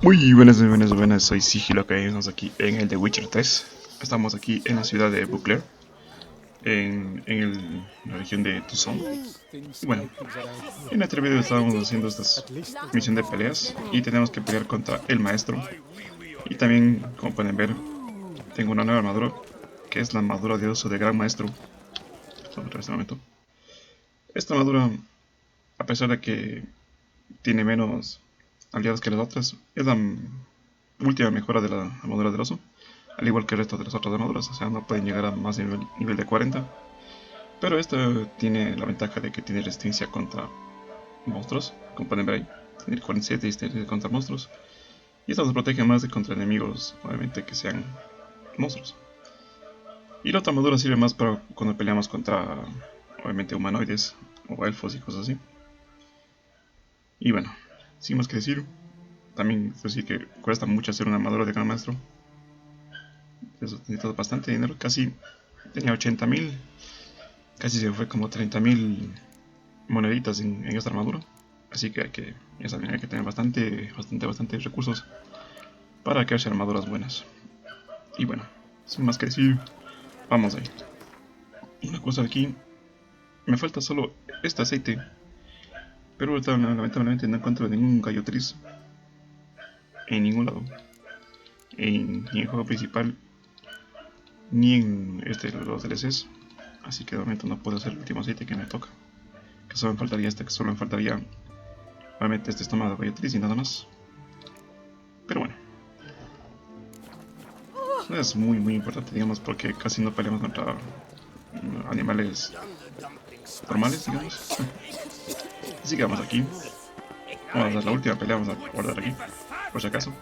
Muy buenas, muy buenas, buenas, soy Sigiloco Games aquí en el de Witcher 3. Estamos aquí en la ciudad de Buclair, en la región de Tucson. Y bueno, en este video estábamos haciendo esta misión de peleas y tenemos que pelear contra el maestro. Y también, como pueden ver, tengo una nueva armadura, que es la armadura de oso de gran maestro. Vamos a ver este momento. Esta armadura, a pesar de que tiene menos aliados que las otras, es la última mejora de la armadura del oso, al igual que el resto de las otras armaduras, o sea, no pueden llegar a más nivel de 40. Pero esta tiene la ventaja de que tiene resistencia contra monstruos, como pueden ver ahí, tiene 47 y resistencia contra monstruos. Y esta nos protege más de contra enemigos, obviamente que sean monstruos. Y la otra armadura sirve más para cuando peleamos contra, obviamente, humanoides o elfos y cosas así. Y bueno, sin más que decir, también decir que cuesta mucho hacer una armadura de gran maestro. Eso necesita bastante dinero, casi tenía 80.000, casi se fue como 30.000 moneditas en esta armadura. Así que ya saben, hay que tener bastante recursos para crearse armaduras buenas. Y bueno, sin más que decir, vamos ahí. Una cosa aquí, me falta solo este aceite, pero lamentablemente no encuentro ningún gallo tris en ningún lado, ni en el juego principal, ni en los DLCs. Así que de momento no puedo hacer el último aceite que me toca, que solo me faltaría obviamente este estómago de gallo tris y nada más. Pero bueno, no es muy importante, digamos, porque casi no peleamos contra animales normales, digamos. Así que vamos aquí. Vamos a hacer la última pelea, vamos a guardar aquí, por si acaso.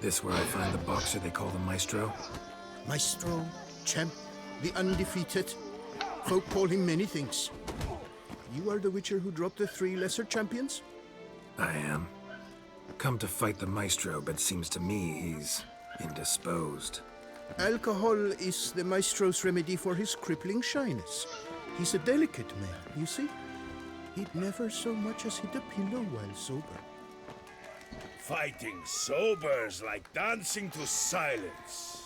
This where I find the boxer they call the Maestro? Maestro, champ, the undefeated. Folk call him many things. You are the Witcher who dropped the 3 lesser champions? I am. Come to fight the Maestro, but seems to me he's indisposed. Alcohol is the Maestro's remedy for his crippling shyness. He's a delicate man, you see? He'd never so much as hit a pillow while sober. Fighting sober's like dancing to silence.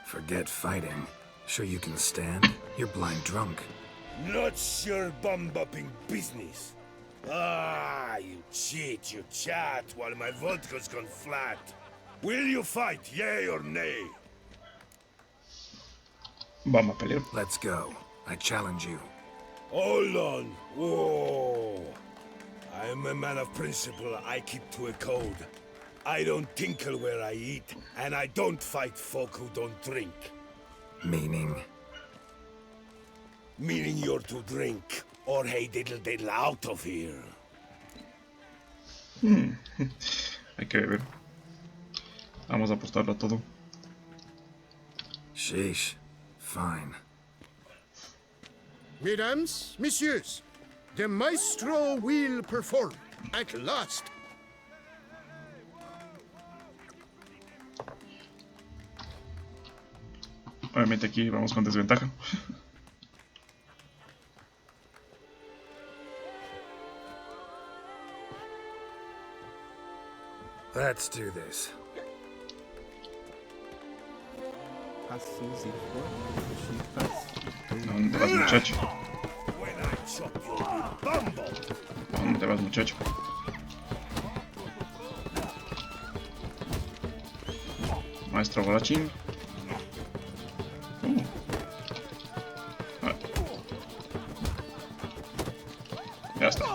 Forget fighting. Sure you can stand? You're blind drunk. Not your bum-bopping business. Ah, you cheat, you chat, while my vodka's gone flat. Will you fight, yay or nay? Vamos a pelear. Let's go. I challenge you. Hold on. Whoa. I'm a man of principle. I keep to a code. I don't tinkle where I eat, and I don't fight folk who don't drink. Meaning? Meaning you're to drink, or hey diddle out of here. Hay que beber. Vamos a apostarlo todo. Sheesh. Fine. Mesdames, messieurs, the Maestro will perform at last. Obviamente aquí vamos con desventaja. Let's do this. ¿Dónde vas, muchacho? When I chop your bumble. ¿Dónde vas, muchacho? Maestro borrachín. Ah. Ya está.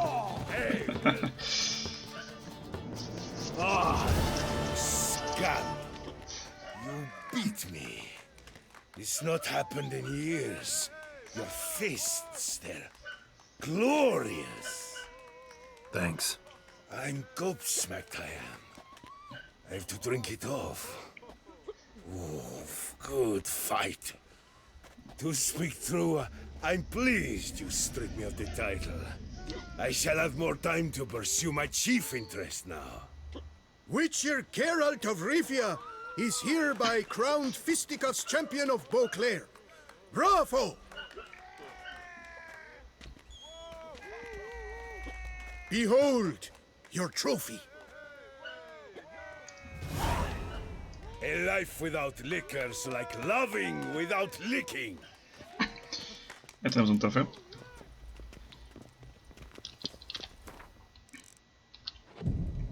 Scum. You beat me. It's not happened in years. Your fists, they're glorious. Thanks. I'm gobsmacked, I am. I have to drink it off. Oof, good fight. To speak true, I'm pleased you stripped me of the title. I shall have more time to pursue my chief interest now. Witcher Geralt of Rivia is hereby crowned Fisticuffs champion of Beauclair. Bravo! Behold, your trophy. A life without liquor's like loving without licking. Ya tenemos un trofeo.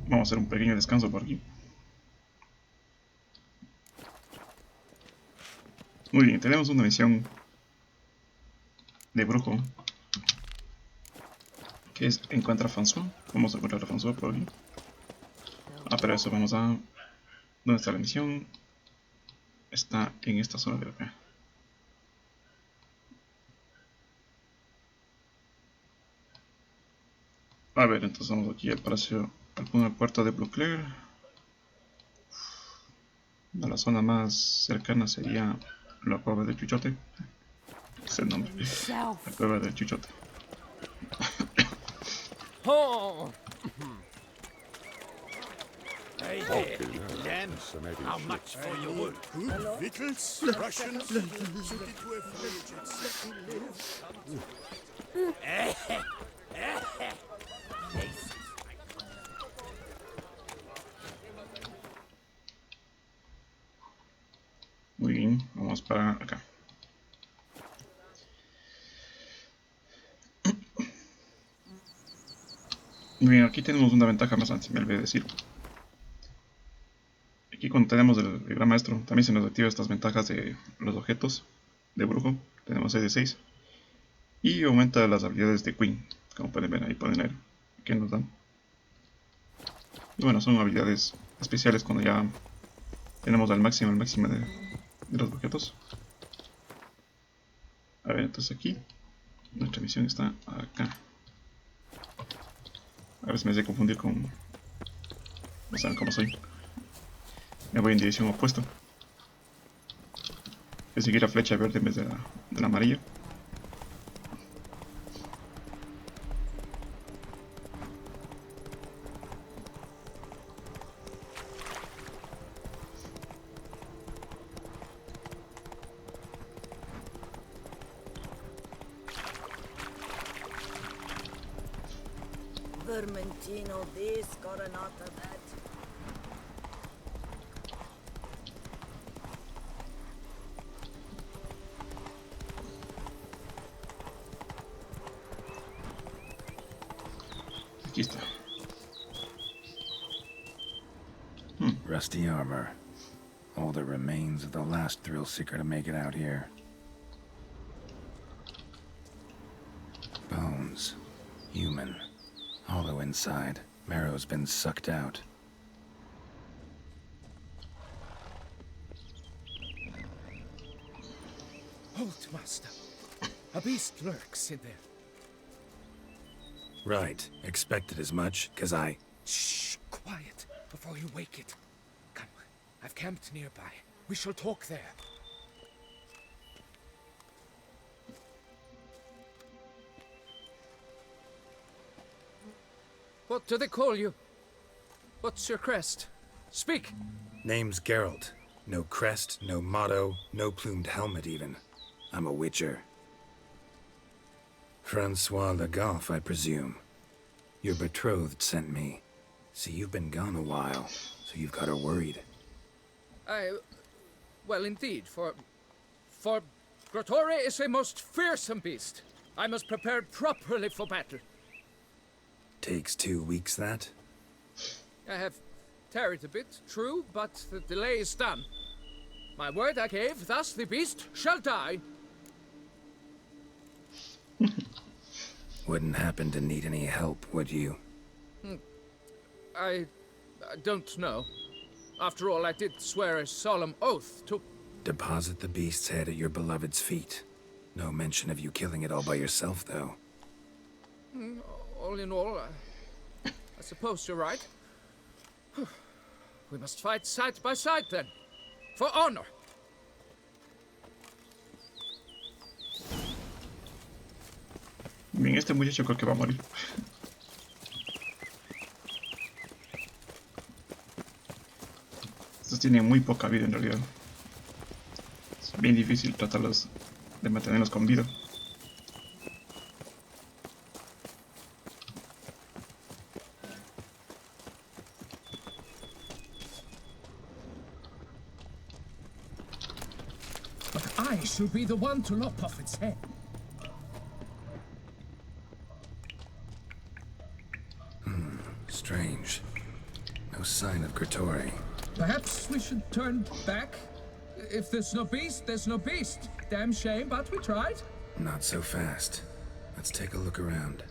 Vamos a hacer un pequeño descanso por aquí. Muy bien, tenemos una misión de brujo, que es encuentra a François. Vamos a encontrar a François por aquí. Pero eso vamos a... ¿Dónde está la misión? Está en esta zona de acá. A ver, entonces vamos aquí al palacio, al puerto de Bluclair. La zona más cercana sería la cueva del Chuchote. Es el nombre. La cueva del Chuchote. Oh. Hey there, Dan. How much for your wood? Good victuals, Russians, suited to a voyage at sea. Muy bien, vamos para acá. Muy bien, aquí tenemos una ventaja más antes, me olvidé decir. Aquí cuando tenemos el gran maestro, también se nos activan estas ventajas de los objetos de brujo. Tenemos 6 de 6. Y aumenta las habilidades de Queen. Como pueden ver, ahí pueden ver qué nos dan. Y bueno, son habilidades especiales cuando ya tenemos al máximo de los objetos. A ver, entonces aquí nuestra misión está acá. A ver si me hace confundir con... No saben cómo soy. Me voy en dirección opuesta. Voy a seguir la flecha verde en vez de la amarilla. Vermentino, this coronata, that. Aquí está. Rusty armor. All that remains of the last thrill seeker to make it out here. Bones. Human. Hollow inside. Marrow's been sucked out. Halt, master. A beast lurks in there. Right. Expected as much, 'cause I... Shh, quiet, before you wake it. Come, I've camped nearby. We shall talk there. What do they call you? What's your crest? Speak! Name's Geralt. No crest, no motto, no plumed helmet even. I'm a witcher. Francois Le Goff, I presume. Your betrothed sent me. See, you've been gone a while, so you've got her worried. Well, indeed, for Grottore is a most fearsome beast. I must prepare properly for battle. Takes 2 weeks, that? I have tarried a bit, true, but the delay is done. My word I gave, thus the beast shall die. Wouldn't happen to need any help, would you? I don't know. After all, I did swear a solemn oath to... Deposit the beast's head at your beloved's feet. No mention of you killing it all by yourself, though. All in all, I suppose you're right. We must fight side by side, then. For honor. Bien, este muchacho creo que va a morir. Estos tienen muy poca vida en realidad. Es bien difícil tratarlos de mantenerlos con vida. But I shall be the one to lop off its head. Strange. No sign of Gratory. Perhaps we should turn back? If there's no beast, there's no beast. Damn shame, but we tried. Not so fast. Let's take a look around.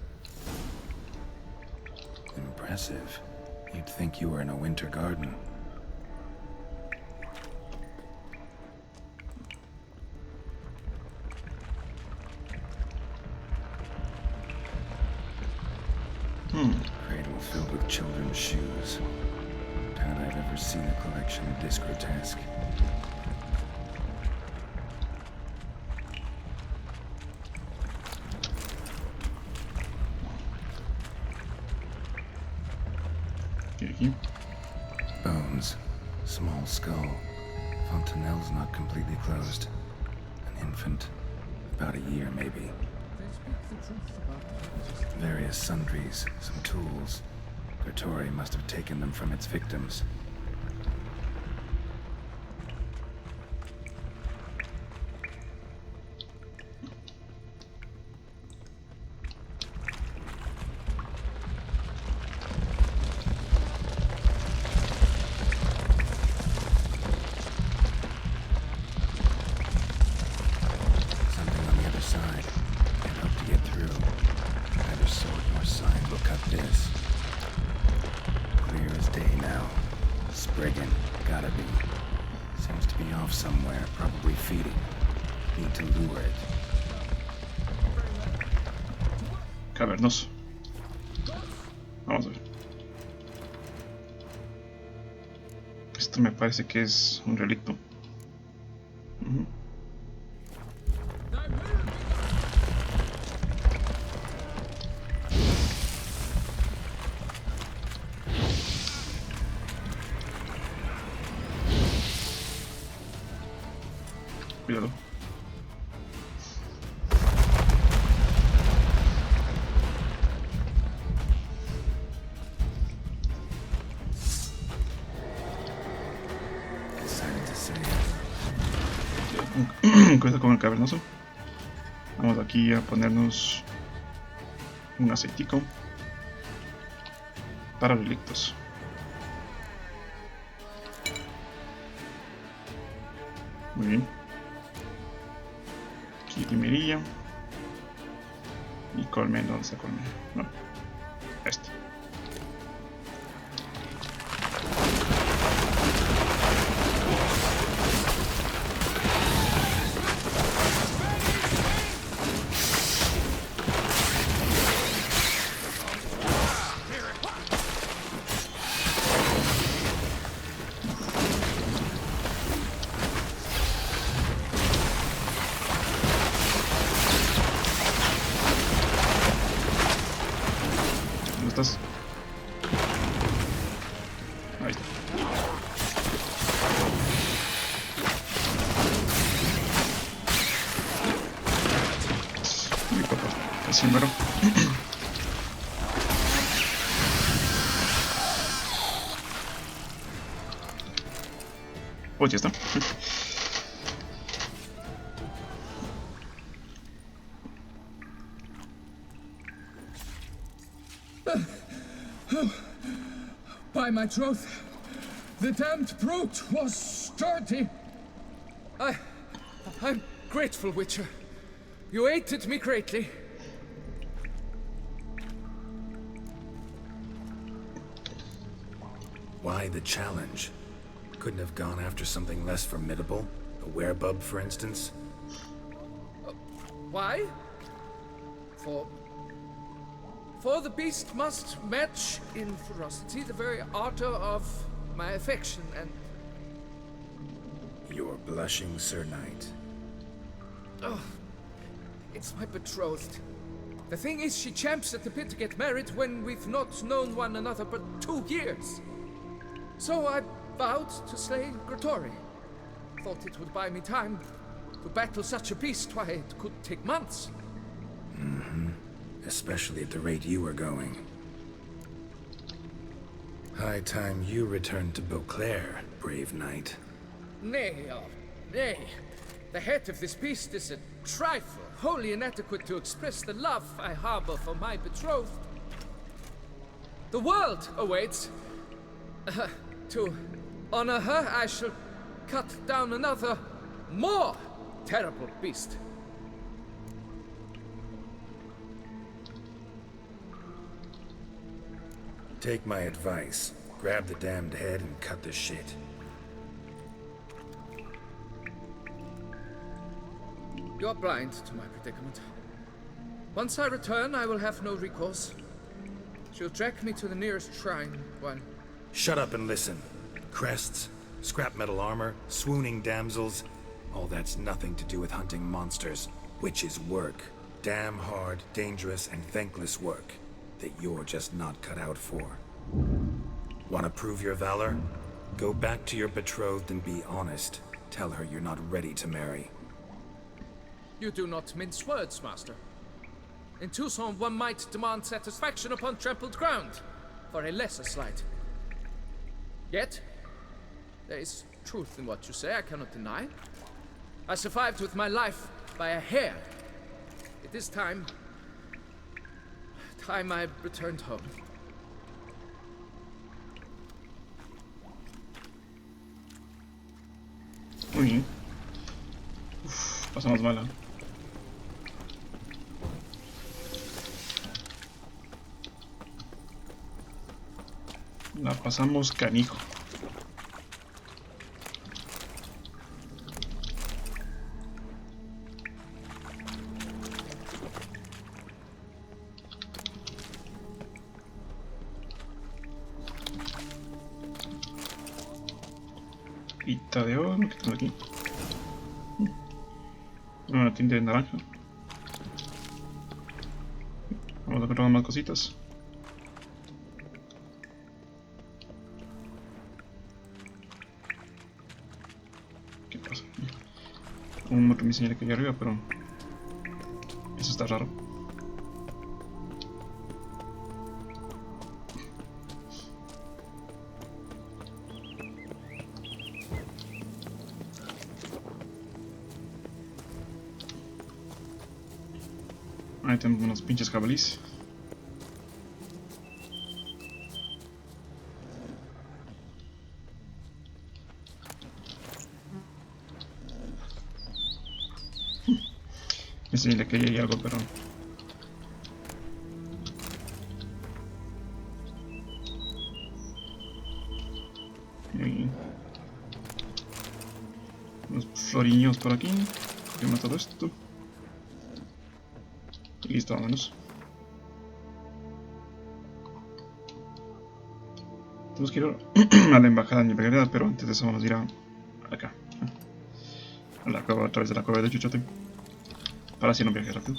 Impressive. You'd think you were in a winter garden. Cradle filled with children's shoes. Doubt I've ever seen a collection this grotesque. Aquí. Bones. Small skull. Fontanelle's not completely closed. An infant. About a year, maybe. Various sundries, some tools. Gratory must have taken them from its victims. Something on the other side. Can't hope to get through. Either sword nor sign will cut this. Clear as day now. Spriggan, gotta be. Seems to be off somewhere, probably feeding. Need to lure it. Cavernoso. Vamos a ver. Esto me parece que es un relicto. Ujú. Cuidado. Decided to say Cuidado con el cavernoso. Vamos aquí a ponernos un aceitico para relictos. Muy bien. Aquí limería. Y colmena, ¿dónde está colmena? No. Este. ¿Dónde estás? Ahí está. Mi papá, casi muero. Pues ya está. By my troth, the damned brute was sturdy. I'm grateful, Witcher. You aided me greatly. why the challenge? Couldn't have gone after something less formidable? A werebub, for instance? Why? For the beast must match in ferocity the very ardor of my affection, and You're blushing, Sir Knight. it's my betrothed. The thing is, she champs at the bit to get married when we've not known one another but 2 years. So I vowed to slay Gratory. Thought it would buy me time to battle such a beast. Why, it could take months. Especially at the rate you were going. High time you returned to Beauclair, brave knight. Nay, oh, nay. The head of this beast is a trifle, wholly inadequate to express the love I harbor for my betrothed. The world awaits. To honor her, I shall cut down another, more terrible beast. Take my advice. Grab the damned head and cut the shit. You're blind to my predicament. Once I return, I will have no recourse. She'll track me to the nearest shrine, one. Shut up and listen. Crests, scrap metal armor, swooning damsels. All that's nothing to do with hunting monsters. Witches' work. Damn hard, dangerous, and thankless work that you're just not cut out for. Want to prove your valor? Go back to your betrothed and be honest. Tell her you're not ready to marry. You do not mince words, Master. In Tucson, one might demand satisfaction upon trampled ground for a lesser slight. Yet, there is truth in what you say, I cannot deny. I survived with my life by a hair. It is time I returned home. Muy bien. Uf, pasamos mala. La pasamos canijo. Pita de oro, ¿qué tengo aquí? Una tinta de naranja. Vamos a ver más cositas. ¿Qué pasa? Un motor me señala que hay arriba, pero eso está raro. Ahí tenemos unos pinches jabalís. Me señala que ahí hay algo, pero... Y... unos floriños por aquí. Cogemos todo esto. Y listo, vámonos. Tenemos que ir a la embajada de Nipegreda, pero antes de eso vamos a ir a acá. A la cueva, a través de la cueva de Chuchote. Para hacer un viaje rápido.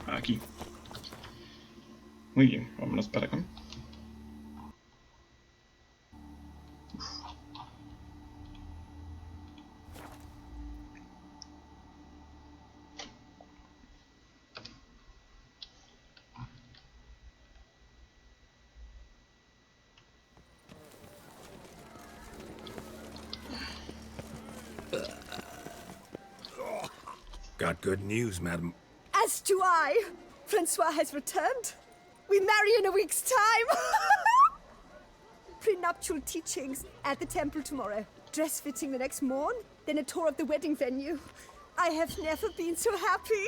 Aquí. Muy bien, vámonos para acá. Got good news, madam. As do I. Francois has returned. We marry in a week's time. Prenuptial teachings at the temple tomorrow. Dress fitting the next morn. Then a tour of the wedding venue. I have never been so happy.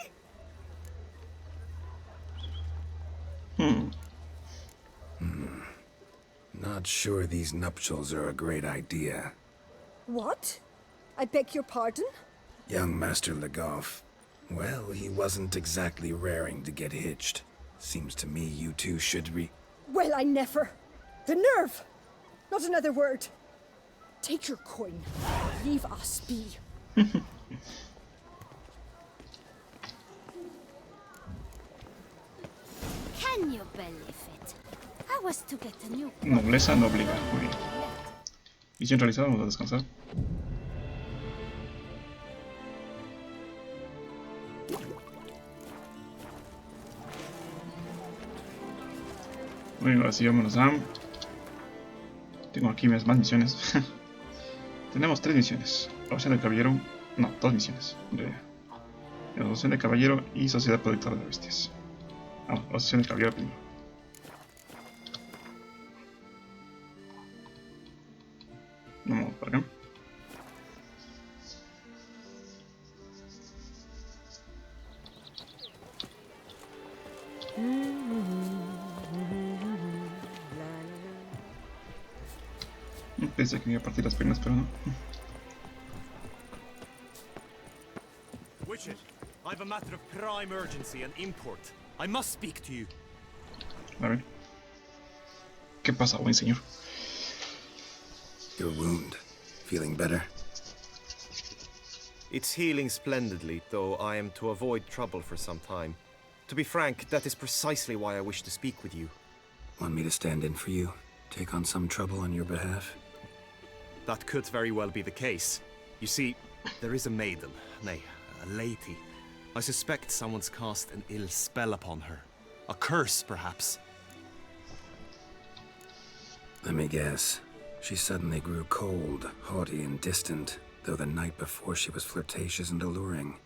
Not sure these nuptials are a great idea. What? I beg your pardon? Young Master Legoff. Well, he wasn't exactly raring to get hitched. Seems to me you two should Well, I never. The nerve! Not another word. Take your coin. Leave us be. Can you believe it? I was to get a new Nobleza no obliga. Muy bien. Misión realizada, vamos a descansar. Bueno, ahora sí vámonos a... Tengo aquí más misiones. Tenemos 3 misiones. Opción de caballero... No, 2 misiones. En realidad. Opción de caballero y sociedad protectora de bestias. Vamos, opción de caballero primero. Vamos por acá. Pensé que me iba a partir las piernas, pero no. Witcher, I have a matter of prime urgency and import. I must speak to you. A ver. ¿Qué pasa, buen señor? Your wound. Feeling better? It's healing splendidly, though I am to avoid trouble for some time. To be frank, that is precisely why I wish to speak with you. Want me to stand in for you? Take on some trouble on your behalf? That could very well be the case. You see, there is a maiden, nay, a lady. I suspect someone's cast an ill spell upon her. A curse, perhaps. Let me guess. She suddenly grew cold, haughty, and distant, though the night before she was flirtatious and alluring.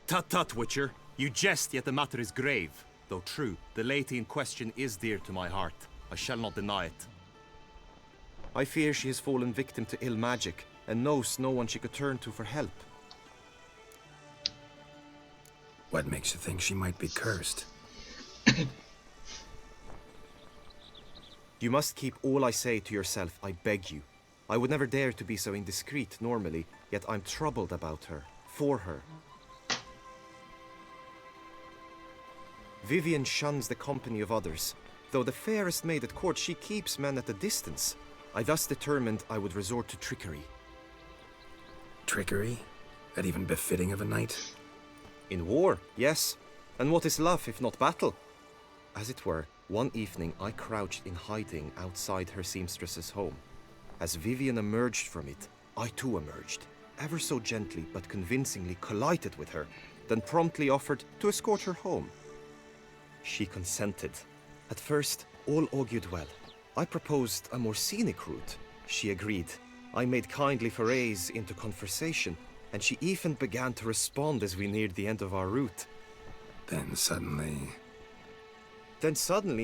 Tut tut, Witcher. You jest, yet the matter is grave. Though true, the lady in question is dear to my heart. I shall not deny it. I fear she has fallen victim to ill magic, and knows no one she could turn to for help. What makes you think she might be cursed? You must keep all I say to yourself, I beg you. I would never dare to be so indiscreet normally, yet I'm troubled about her, for her. Vivian shuns the company of others. Though the fairest maid at court, she keeps men at a distance. I thus determined I would resort to trickery. Trickery? That even befitting of a knight? In war, yes. And what is love if not battle? As it were, one evening I crouched in hiding outside her seamstress's home. As Vivian emerged from it, I too emerged, ever so gently but convincingly collided with her, then promptly offered to escort her home. She consented. At first, all augured well. I proposed a more scenic route. She agreed. I made kindly forays into conversation, and she even began to respond as we neared the end of our route. Then suddenly,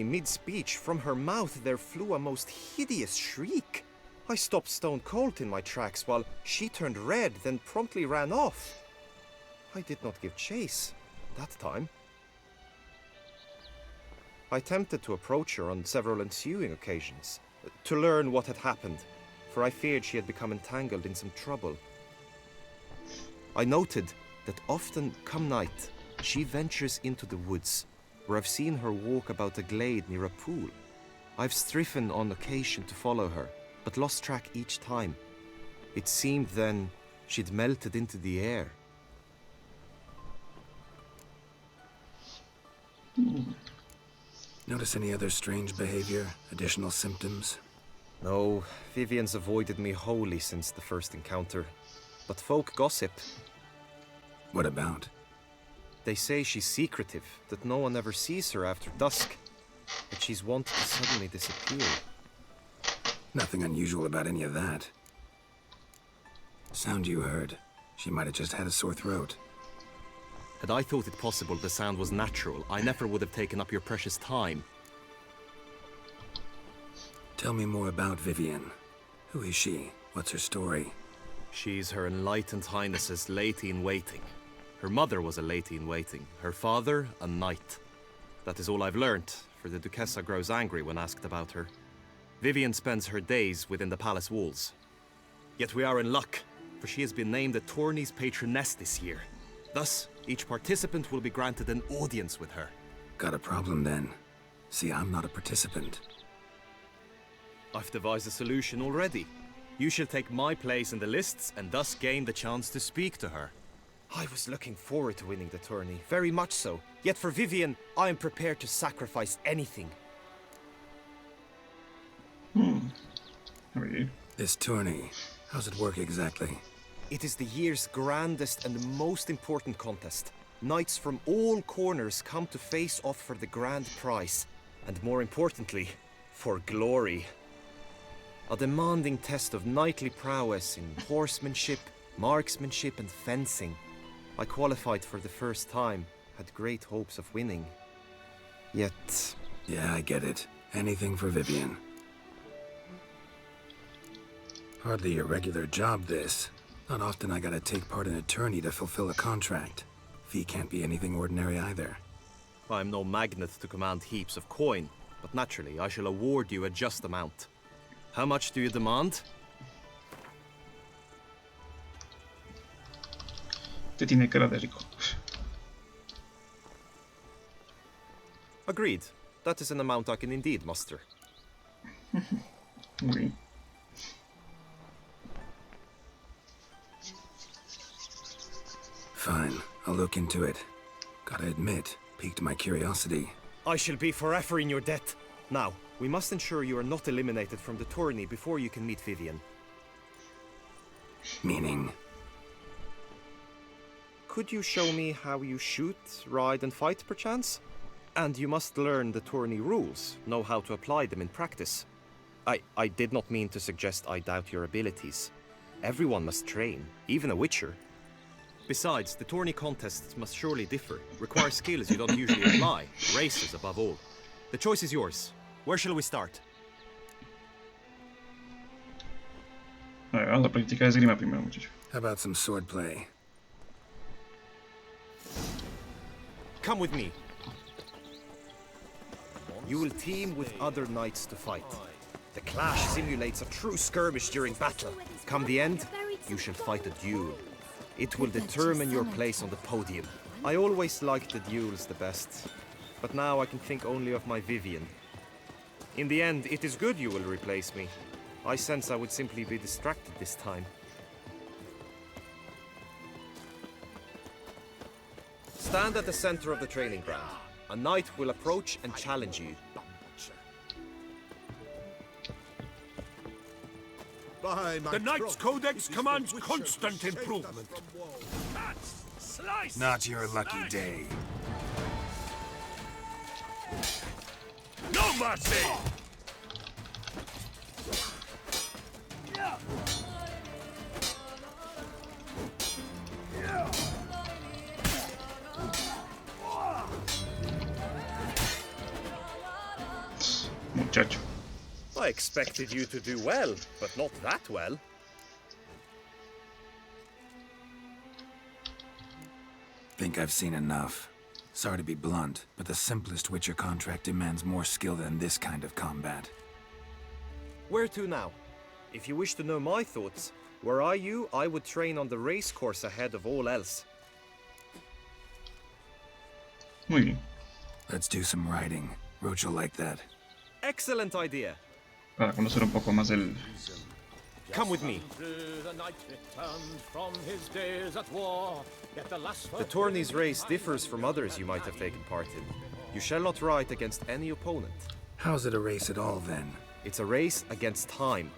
mid-speech, from her mouth there flew a most hideous shriek. I stopped stone cold in my tracks while she turned red, then promptly ran off. I did not give chase that time. I attempted to approach her on several ensuing occasions, to learn what had happened, for I feared she had become entangled in some trouble. I noted that often, come night, she ventures into the woods, where I've seen her walk about a glade near a pool. I've striven on occasion to follow her, but lost track each time. It seemed then she'd melted into the air. notice any other strange behavior, additional symptoms? No, Vivian's avoided me wholly since the first encounter. But folk gossip. What about? They say she's secretive, that no one ever sees her after dusk. That she's wont to suddenly disappear. Nothing unusual about any of that. Sound you heard. She might have just had a sore throat. Had I thought it possible the sound was natural, I never would have taken up your precious time. Tell me more about Vivian. Who is she? What's her story? She's Her Enlightened Highness's lady-in-waiting. Her mother was a lady-in-waiting, her father a knight. That is all I've learnt, for the Duchessa grows angry when asked about her. Vivian spends her days within the palace walls. Yet we are in luck. for she has been named the tourney's patroness this year. Thus, each participant will be granted an audience with her. Got a problem then. See, I'm not a participant. I've devised a solution already. You shall take my place in the lists and thus gain the chance to speak to her. I was looking forward to winning the tourney, very much so. Yet for Vivian, I am prepared to sacrifice anything. How are you? This tourney, how's it work exactly? It is the year's grandest and most important contest. Knights from all corners come to face off for the grand prize. And more importantly, for glory. A demanding test of knightly prowess in horsemanship, marksmanship and fencing. I qualified for the first time, had great hopes of winning. Yet... Yeah, I get it. Anything for Vivian. Hardly a regular job, this. Not often I gotta take part in a tourney to fulfill a contract. Fee can't be anything ordinary either. I am no magnet to command heaps of coin, but naturally I shall award you a just amount. How much do you demand? Te tiene cara de rico. Agreed. That is an amount I can indeed muster. Muy bien. Fine, I'll look into it. Gotta admit, piqued my curiosity. I shall be forever in your debt. Now, we must ensure you are not eliminated from the tourney before you can meet Vivian. Meaning? Could you show me how you shoot, ride and fight, perchance? And you must learn the tourney rules, know how to apply them in practice. I did not mean to suggest I doubt your abilities. Everyone must train, even a witcher. Besides, the tourney contests must surely differ, require skills you don't usually apply, races above all. The choice is yours. Where shall we start? A ver, vamos a practicar esgrima primero, muchacho. How about some swordplay? Come with me. You will team with other knights to fight. The clash simulates a true skirmish during battle. Come the end, you shall fight a duel. It will determine your place on the podium. I always liked the duels the best, but now I can think only of my Vivian. In the end, it is good you will replace me. I sense I would simply be distracted this time. Stand at the center of the training ground. A knight will approach and challenge you. The Knight's Codex commands constant improvement. Not your lucky day. No mercy! Muchacho. I expected you to do well, but not that well. Think I've seen enough. Sorry to be blunt, but the simplest Witcher contract demands more skill than this kind of combat. Where to now? If you wish to know my thoughts, were I you, I would train on the race course ahead of all else. Muy bien. Let's do some riding. Roach will like that. Excellent idea. Para conocer un poco más el... Come with me. The tourney's race differs from others you might have taken part in. You shall not ride against any opponent. How's it a race at all, then? It's a race against time.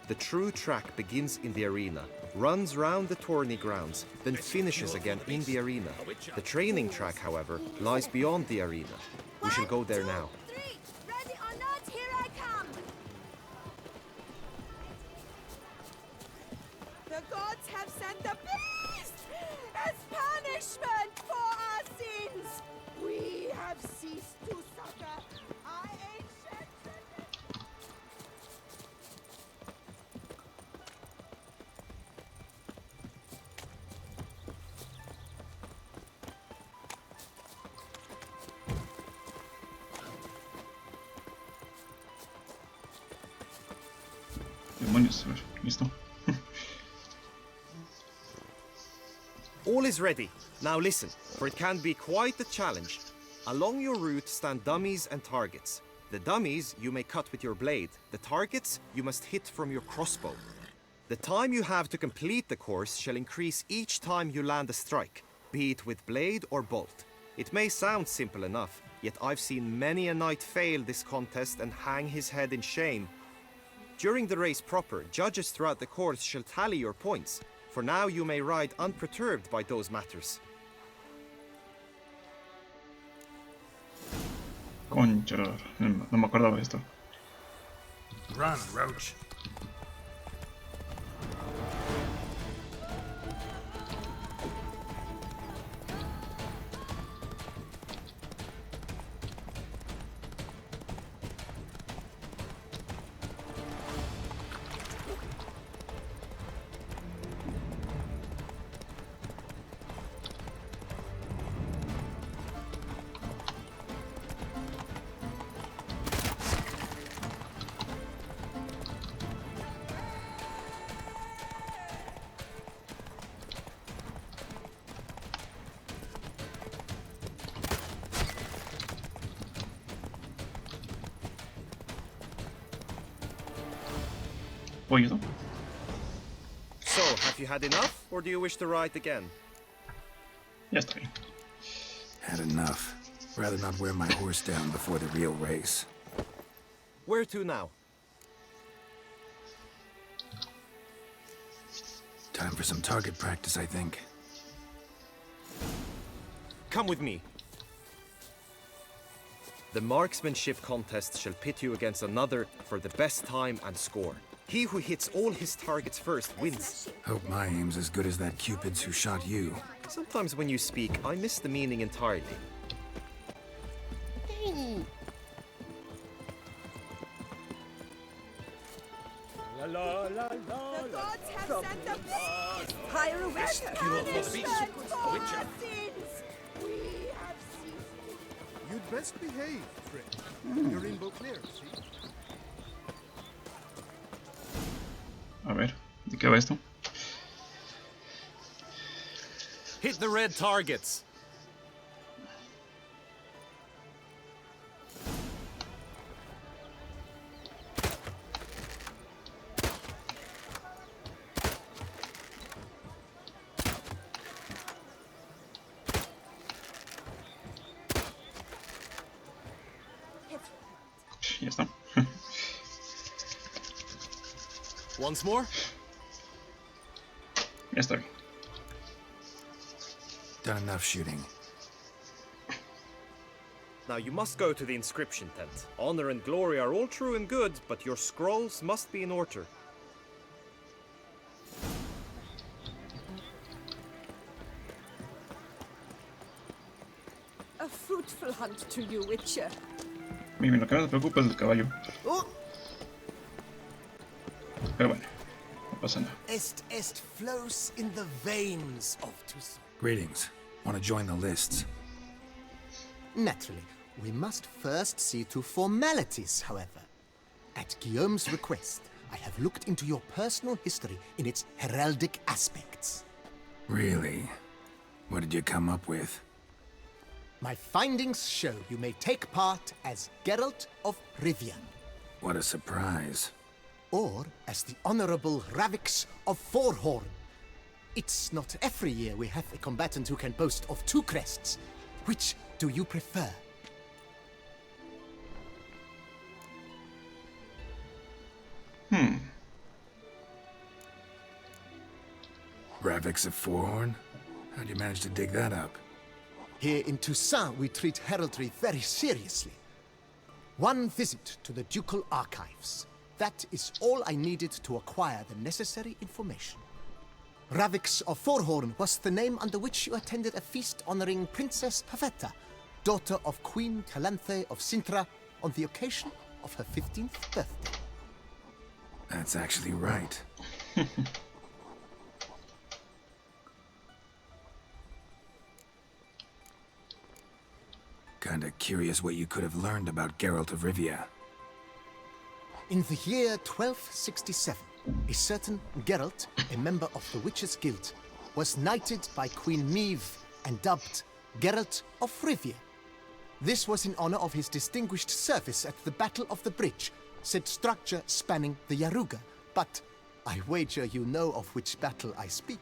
The true track begins in the arena, runs round the tourney grounds, then finishes again in the arena. The training track, however, lies beyond the arena. We shall go there now. Ready or not, here I come! The gods have sent the beast as punishment for our sins! We have ceased to succor our ancient... Demonios, a ver, listo. All is ready. Now listen, for it can be quite a challenge. Along your route stand dummies and targets. The dummies you may cut with your blade. The targets you must hit from your crossbow. The time you have to complete the course shall increase each time you land a strike, be it with blade or bolt. It may sound simple enough, yet I've seen many a knight fail this contest and hang his head in shame. During the race proper, judges throughout the course shall tally your points. For now you may ride unperturbed by those matters. Concha, no me acordaba de esto. Run, Roach. Pollo. So, have you had enough, or do you wish to ride again? Ya está bien. Had enough. Rather not wear my horse down before the real race. Where to now? Time for some target practice, I think. Come with me. The marksmanship contest shall pit you against another for the best time and score. He who hits all his targets first wins. Hope my aim's as good as that Cupid's who shot you. Sometimes when you speak, I miss the meaning entirely. The gods have sent a beast! Hire a wish to punishment for our sins! We have ceased. You'd best behave, friend. You're rainbow clear, see? A ver, ¿de qué va esto? Hit the red targets. Ya está. Once more? Ya está bien. Done enough shooting. Now you must go to the inscription tent. Honor and glory are all true and good, but your scrolls must be in order. A fruitful hunt to you, Witcher. Mimi, lo que no te preocupes es el caballo. Pero bueno, no pasa nada. Est flows in the veins of Toussaint. Greetings. Want to join the lists? Naturally, we must first see to formalities, however. At Guillaume's request, I have looked into your personal history in its heraldic aspects. Really? What did you come up with? My findings show you may take part as Geralt of Rivia, What a surprise. or as the Honorable Ravix of Forhorn. It's not every year we have a combatant who can boast of 2 crests. Which do you prefer? Ravix of Forhorn? How'd you manage to dig that up? Here in Toussaint, we treat heraldry very seriously. One visit to the ducal archives. That is all I needed to acquire the necessary information. Ravix of Forhorn was the name under which you attended a feast honoring Princess Pavetta, daughter of Queen Calanthe of Sintra, on the occasion of her 15th birthday. That's actually right. Kinda curious what you could have learned about Geralt of Rivia. In the year 1267, a certain Geralt, a member of the Witches' Guild, was knighted by Queen Meve and dubbed Geralt of Rivia. This was in honor of his distinguished service at the Battle of the Bridge, said structure spanning the Yaruga. But I wager you know of which battle I speak.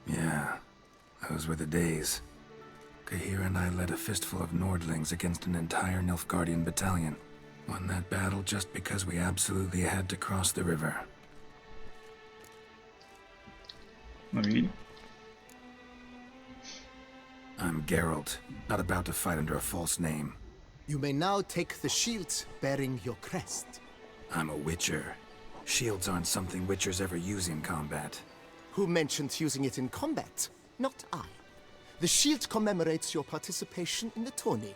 Yeah, those were the days. Kahir and I led a fistful of Nordlings against an entire Nilfgaardian battalion. Won that battle just because we absolutely had to cross the river. Muy. I'm Geralt, not about to fight under a false name. You may now take the shield bearing your crest. I'm a Witcher. Shields aren't something Witchers ever use in combat. Who mentioned using it in combat? Not I. The shield commemorates your participation in the tourney.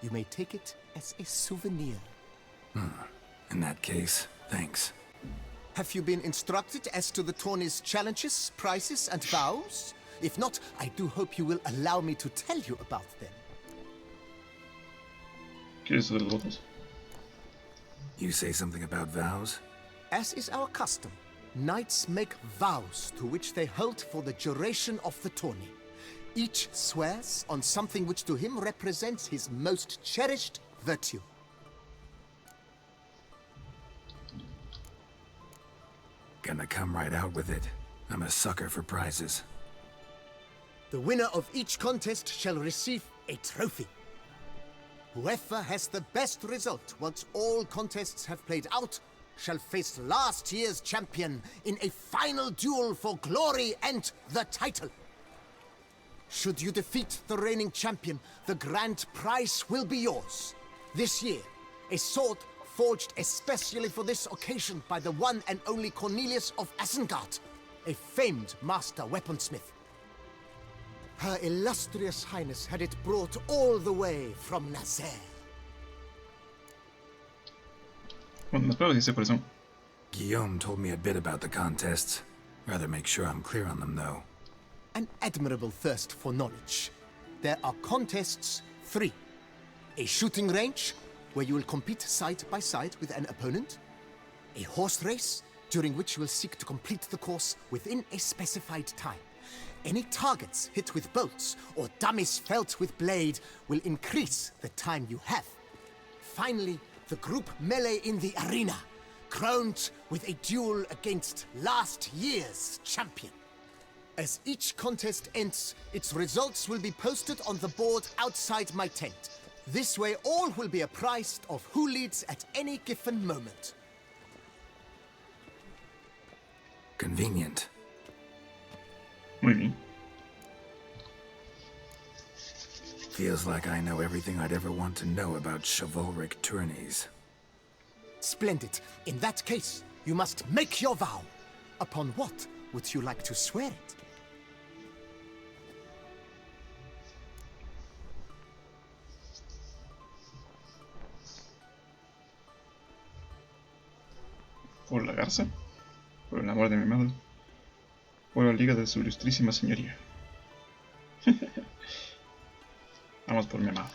You may take it as a souvenir. In that case, thanks. Have you been instructed as to the tourney's challenges, prizes, and vows? If not, I do hope you will allow me to tell you about them. ¿Quieres saber los votos? You say something about vows? As is our custom, knights make vows to which they hold for the duration of the tourney. Each swears on something which to him represents his most cherished virtue. Gonna come right out with it. I'm a sucker for prizes. The winner of each contest shall receive a trophy. Whoever has the best result once all contests have played out shall face last year's champion in a final duel for glory and the title. Should you defeat the reigning champion, the grand prize will be yours. This year, a sword forged especially for this occasion by the one and only Cornelius of Isengard, a famed master weaponsmith. Her illustrious highness had it brought all the way from Nazaire. Bueno, las pruebas hice por eso. Guillaume told me a bit about the contests. Rather make sure I'm clear on them, though. An admirable thirst for knowledge. There are contests 3. A shooting range, where you will compete side by side with an opponent. A horse race, during which you will seek to complete the course within a specified time. Any targets hit with bolts or dummies felt with blade will increase the time you have. Finally, the group melee in the arena, crowned with a duel against last year's champion. As each contest ends, its results will be posted on the board outside my tent. This way all will be apprised of who leads at any given moment. Convenient. Muy bien. Feels like I know everything I'd ever want to know about chivalric tourneys. Splendid. In that case, you must make your vow. Upon what would you like to swear it? Por la garza, por el amor de mi madre, por la liga de su ilustrísima señoría. Vamos por mi amado.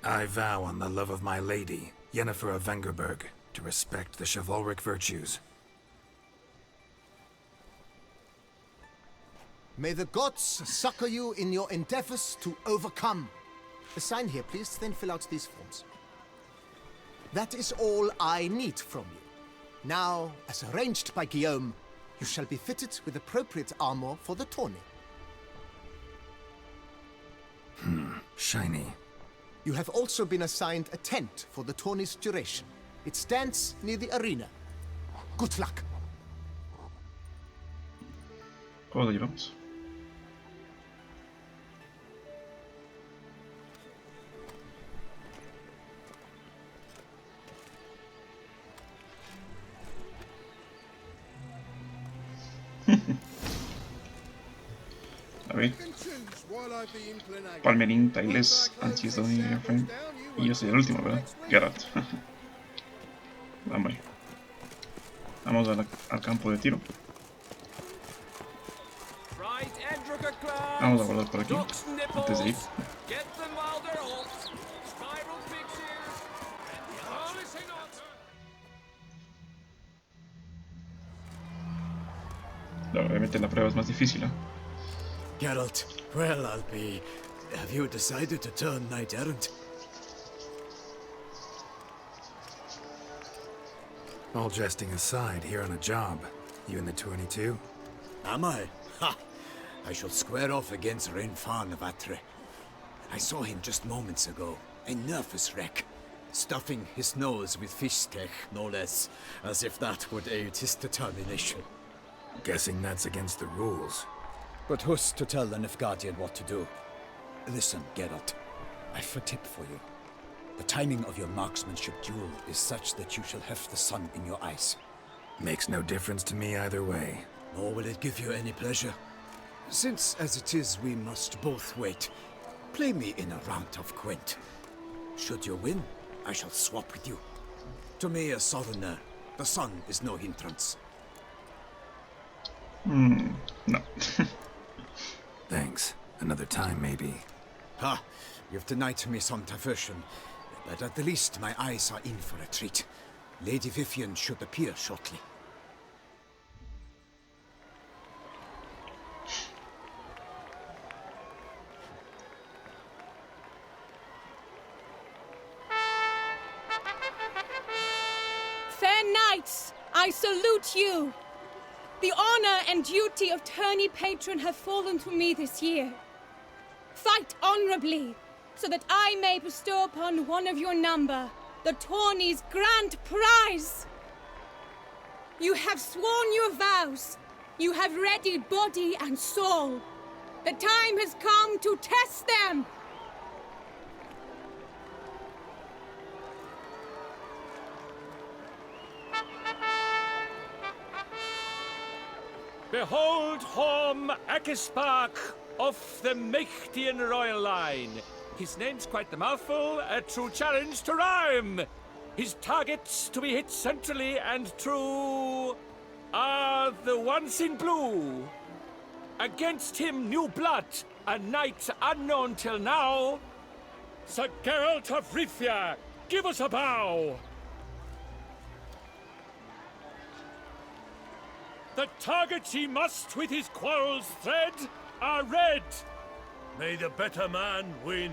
I vow on the love of my lady, Yennefer of Vengerberg, to respect the chivalric virtues. May the gods succor you in your endeavors to overcome. Sign here, please, then fill out these forms. That is all I need from you. Now, as arranged by Guillaume, you shall be fitted with appropriate armor for the tourney. Shiny. You have also been assigned a tent for the tourney's duration. It stands near the arena. Good luck. ¿Cómo lo llevamos? A ver. Palmerín, Tailes, Anchis, y yo soy el último, ¿verdad? Geralt. Vamos. Vamos al campo de tiro. Vamos a guardar por aquí antes de ir. Obviamente la prueba es más difícil, ¿eh? Geralt, well, I'll be... Have you decided to turn knight-errant? All jesting aside, here on a job. You in the 22? Am I? Ha! I shall square off against Rainfan of Atre. I saw him just moments ago. A nervous wreck. Stuffing his nose with fish steak, no less. As if that would aid his determination. Guessing that's against the rules. But who's to tell the Nilfgaardian what to do? Listen, Geralt. I've a tip for you. The timing of your marksmanship duel is such that you shall have the sun in your eyes. Makes no difference to me either way. Nor will it give you any pleasure. Since, as it is, we must both wait, play me in a round of Gwent. Should you win, I shall swap with you. To me, a southerner, the sun is no hindrance. No. Thanks. Another time, maybe. Ha! You've denied me some diversion, but at the least my eyes are in for a treat. Lady Vivian should appear shortly. Fair knights, I salute you. The honor and duty of tourney patron have fallen to me this year. Fight honorably, so that I may bestow upon one of your number the tourney's grand prize. You have sworn your vows. You have readied body and soul. The time has come to test them. Behold Horm Akispark of the Mechtian royal line. His name's quite the mouthful, a true challenge to rhyme. His targets to be hit centrally and true are the ones in blue. Against him new blood, a knight unknown till now. Sir Geralt of Rivia, give us a bow. The targets he must with his quarrels thread are red. May the better man win.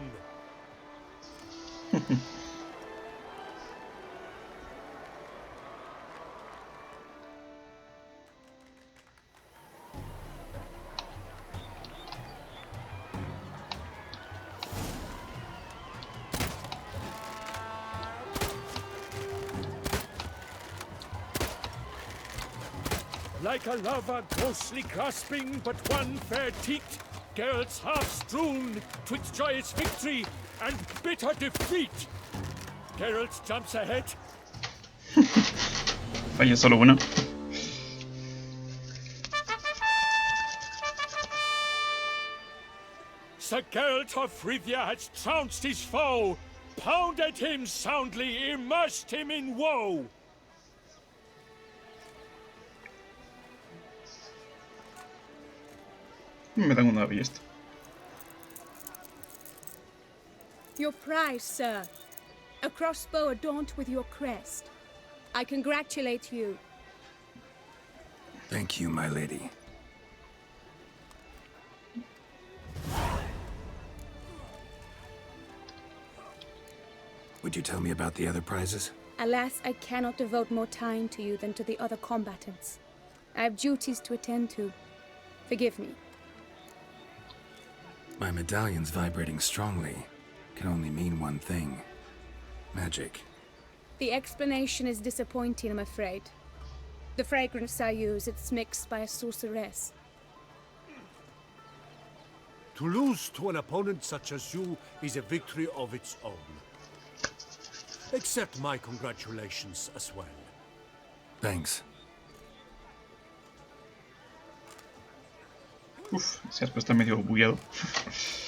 Like a lover ghostly grasping but one fair teat, Geralt's half strewn twixt joyous victory and bitter defeat. Geralt jumps ahead. Falla solo una. Sir Geralt of Rivia has trounced his foe, pounded him soundly, immersed him in woe. Me dan una ballesta. Your prize, sir. A crossbow adorned with your crest. I congratulate you. Thank you, my lady. Would you tell me about the other prizes? Alas, I cannot devote more time to you than to the other combatants. I have duties to attend to. Forgive me. My medallion's vibrating strongly. Can only mean one thing. Magic. The explanation is disappointing, I'm afraid. The fragrance I use, it's mixed by a sorceress. To lose to an opponent such as you is a victory of its own. Accept my congratulations as well. Thanks. Uf, ese arco está medio bugueado.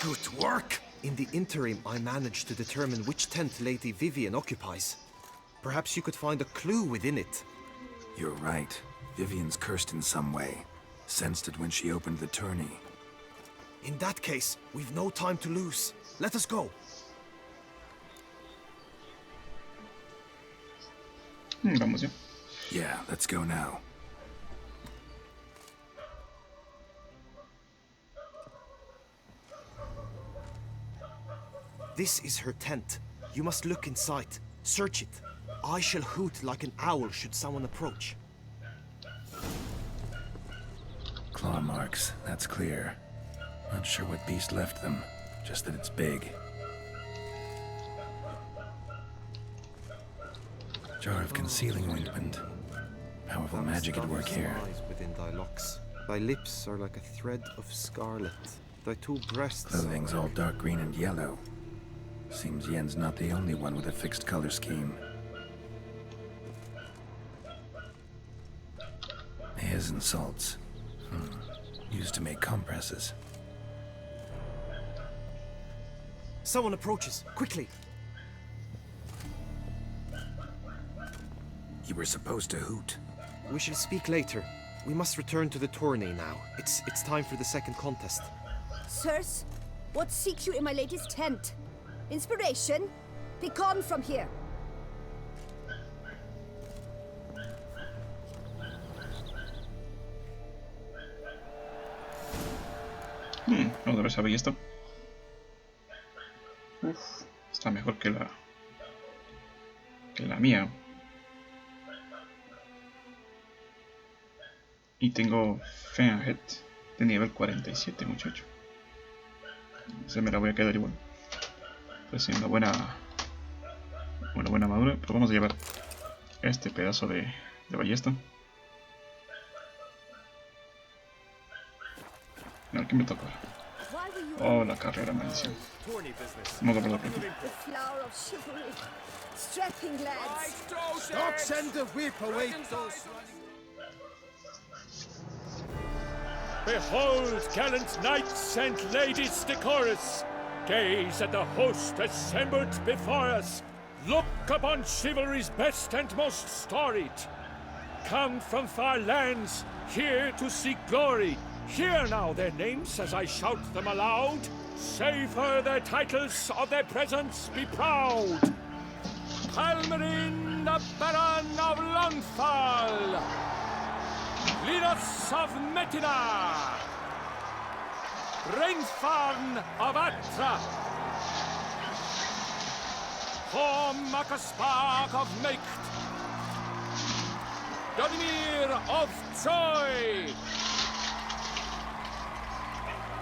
Good work! In the interim, I managed to determine which tent Lady Vivian occupies. Perhaps you could find a clue within it. You're right. Vivian's cursed in some way. Sensed it when she opened the tourney. In that case, we've no time to lose. Let us go. Vamos ya. Yeah, let's go now. This is her tent. You must look inside. Search it. I shall hoot like an owl should someone approach. Claw marks, that's clear. Not sure what beast left them, just that it's big. Jar of concealing ointment. Powerful magic at work here. Within thy locks. Thy lips are like a thread of scarlet. Thy two breasts. Clothing's all dark green and yellow. Seems Yen's not the only one with a fixed color scheme. His and salts. Used to make compresses. Someone approaches. Quickly! You were supposed to hoot. We shall speak later. We must return to the tourney now. It's time for the second contest. Sirs, what seek you in my lady's tent? Inspiration? Be gone from here. Vamos a ver esa ballesta. Uf, está mejor que la mía. Y tengo Head de nivel 47, muchacho. Se me la voy a quedar igual. Pues una buena armadura. Pero vamos a llevar este pedazo de ballesta. A ver, ¿qué me toca? Oh, la carrera, maldición. Vamos a verlo por aquí. Stocks and the whip await those. Behold, gallant knights and ladies decorous! Gaze at the host assembled before us! Look upon chivalry's best and most storied! Come from far lands, here to seek glory! Hear now their names as I shout them aloud! Savor their titles, of their presence be proud! Palmerin, the Baron of Longfall! Linus of Metina! Reinfarn of Atra! Macaspark of Meicht! Donimir of Troy!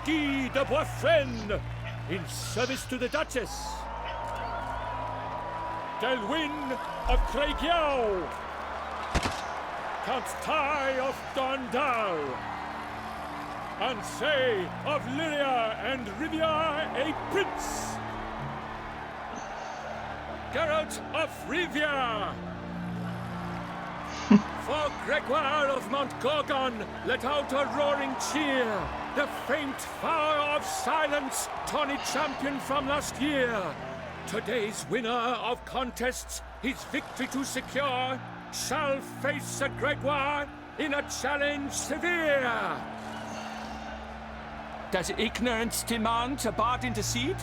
Guy de Boisfren, in service to the Duchess! Delwyn of Craigiau! Count Ty of Dondal! Ansay of Lyria and Rivia a prince! Geralt of Rivia! For Gregoire of Montgorgon, let out a roaring cheer! The faint fire of silence, tourney champion from last year! Today's winner of contests, his victory to secure, shall face a Gregoire in a challenge severe! Does ignorance demand a bard intercede?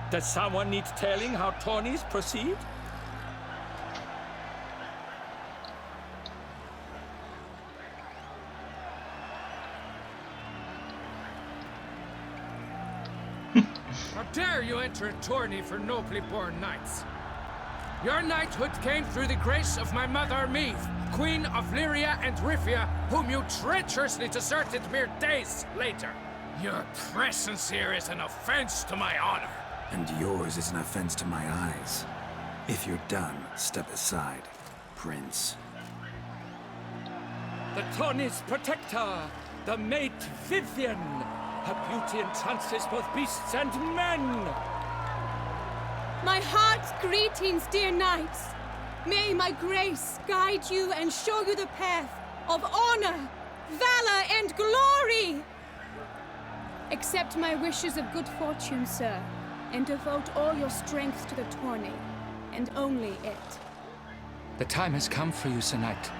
Does someone need telling how tourneys proceed? How dare you enter a tourney for nobly born knights? Your knighthood came through the grace of my mother Meath, Queen of Lyria and Rivia, whom you treacherously deserted mere days later. Your presence here is an offense to my honor. And yours is an offense to my eyes. If you're done, step aside, Prince. The tourney's protector, the mate Vivian. Her beauty entrances both beasts and men. My heart's greetings, dear knights. May my grace guide you and show you the path of honor, valor, and glory. Accept my wishes of good fortune, sir, and devote all your strength to the tourney, and only it. The time has come for you, Sir Knight.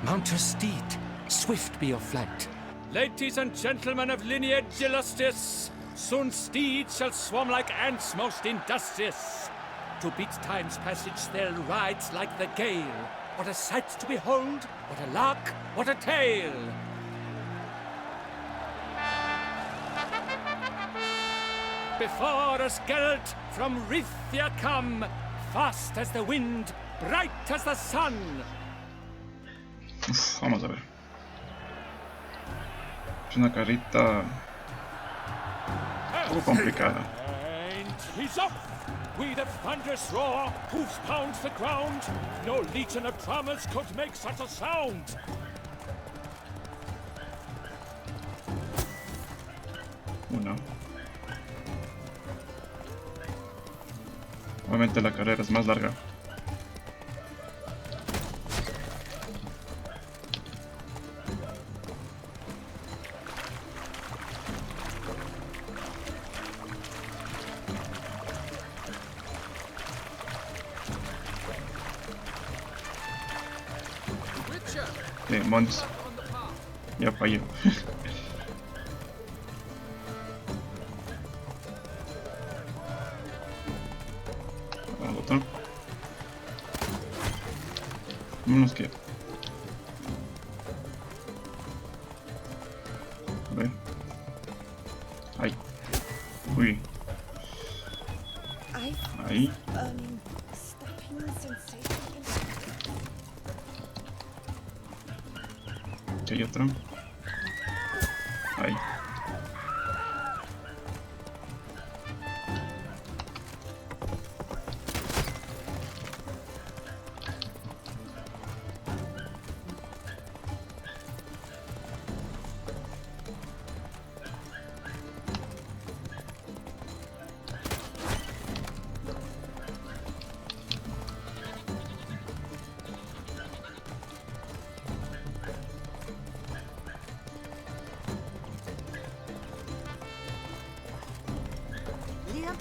Mount your steed. Swift be your flight. Ladies and gentlemen of lineage illustrious, soon steeds shall swarm like ants most industrious. To beat time's passage they'll ride like the gale. What a sight to behold, what a lark, what a tale! before us, Geralt, from Rithia come, fast as the wind, bright as the sun. Uf, vamos a ver. Es una carrita un poco complicada. And he's up! With a thunderous roar, hoofs pound the ground. No legion of drummers could make such a sound. Uno. Obviamente la carrera es más larga. Demonios. Ya falló. Al otro. Vámonos que. A ver. Ahí. Uy. Ahí. Aquí hay otro. Ahí.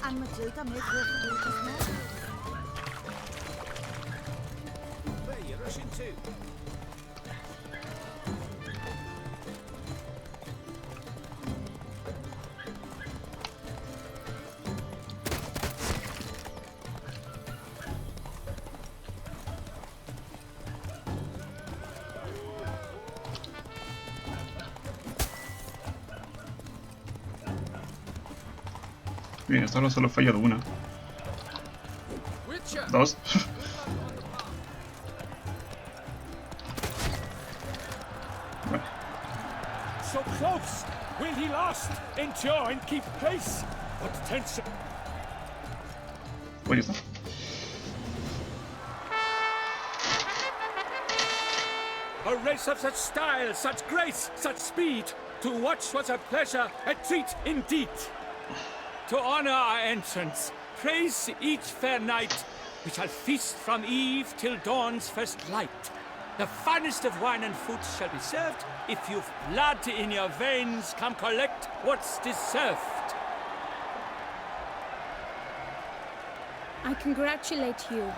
And Matilda make her just now. Where are you rushing to? Bien, hasta ahora solo he fallado una. Dos. Bueno. So close! Will he last? Endure and keep pace? What tension! Pues ya está. A race of such style, such grace, such speed. To watch was a pleasure, a treat indeed. To honor our entrance, praise each fair knight. We shall feast from eve till dawn's first light. The finest of wine and food shall be served. If you've blood in your veins, come collect what's deserved. I congratulate you.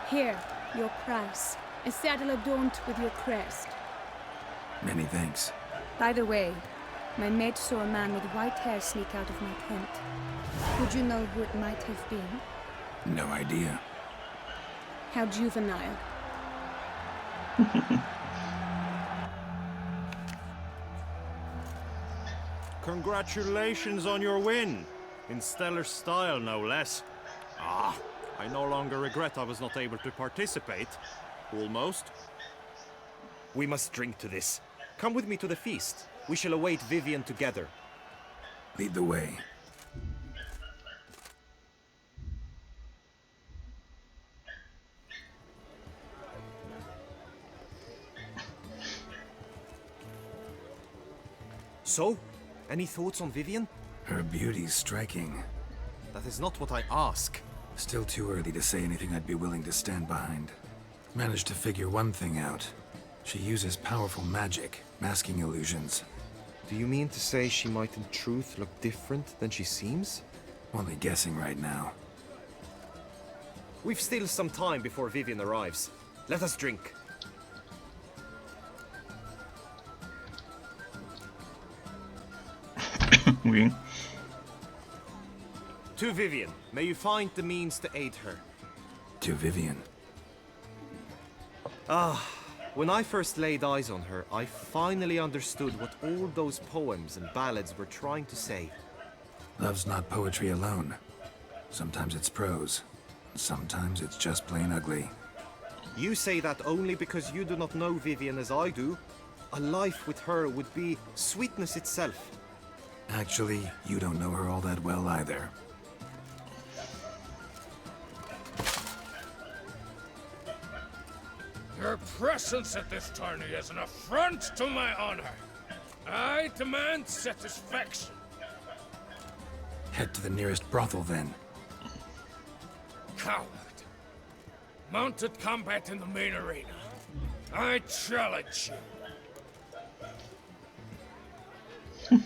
Here, your prize. A saddle adorned with your crest. Many thanks. By the way, my mate saw a man with white hair sneak out of my tent. Would you know who it might have been? No idea. How juvenile. Congratulations on your win. In stellar style, no less. Ah, I no longer regret I was not able to participate. Almost. We must drink to this. Come with me to the feast. We shall await Vivian together. Lead the way. So, any thoughts on Vivian? Her beauty's striking. That is not what I ask. Still too early to say anything I'd be willing to stand behind. Managed to figure one thing out. She uses powerful magic, masking illusions. Do you mean to say she might in truth look different than she seems? Only guessing right now. We've still some time before Vivian arrives. Let us drink. Muy bien. To Vivian, may you find the means to aid her. To Vivian. Ah, when I first laid eyes on her, I finally understood what all those poems and ballads were trying to say. Love's not poetry alone. Sometimes it's prose. Sometimes it's just plain ugly. You say that only because you do not know Vivian as I do. A life with her would be sweetness itself. Actually, you don't know her all that well either. Your presence at this tourney is an affront to my honor. I demand satisfaction. Head to the nearest brothel, then. Coward. Mounted combat in the main arena. I challenge you.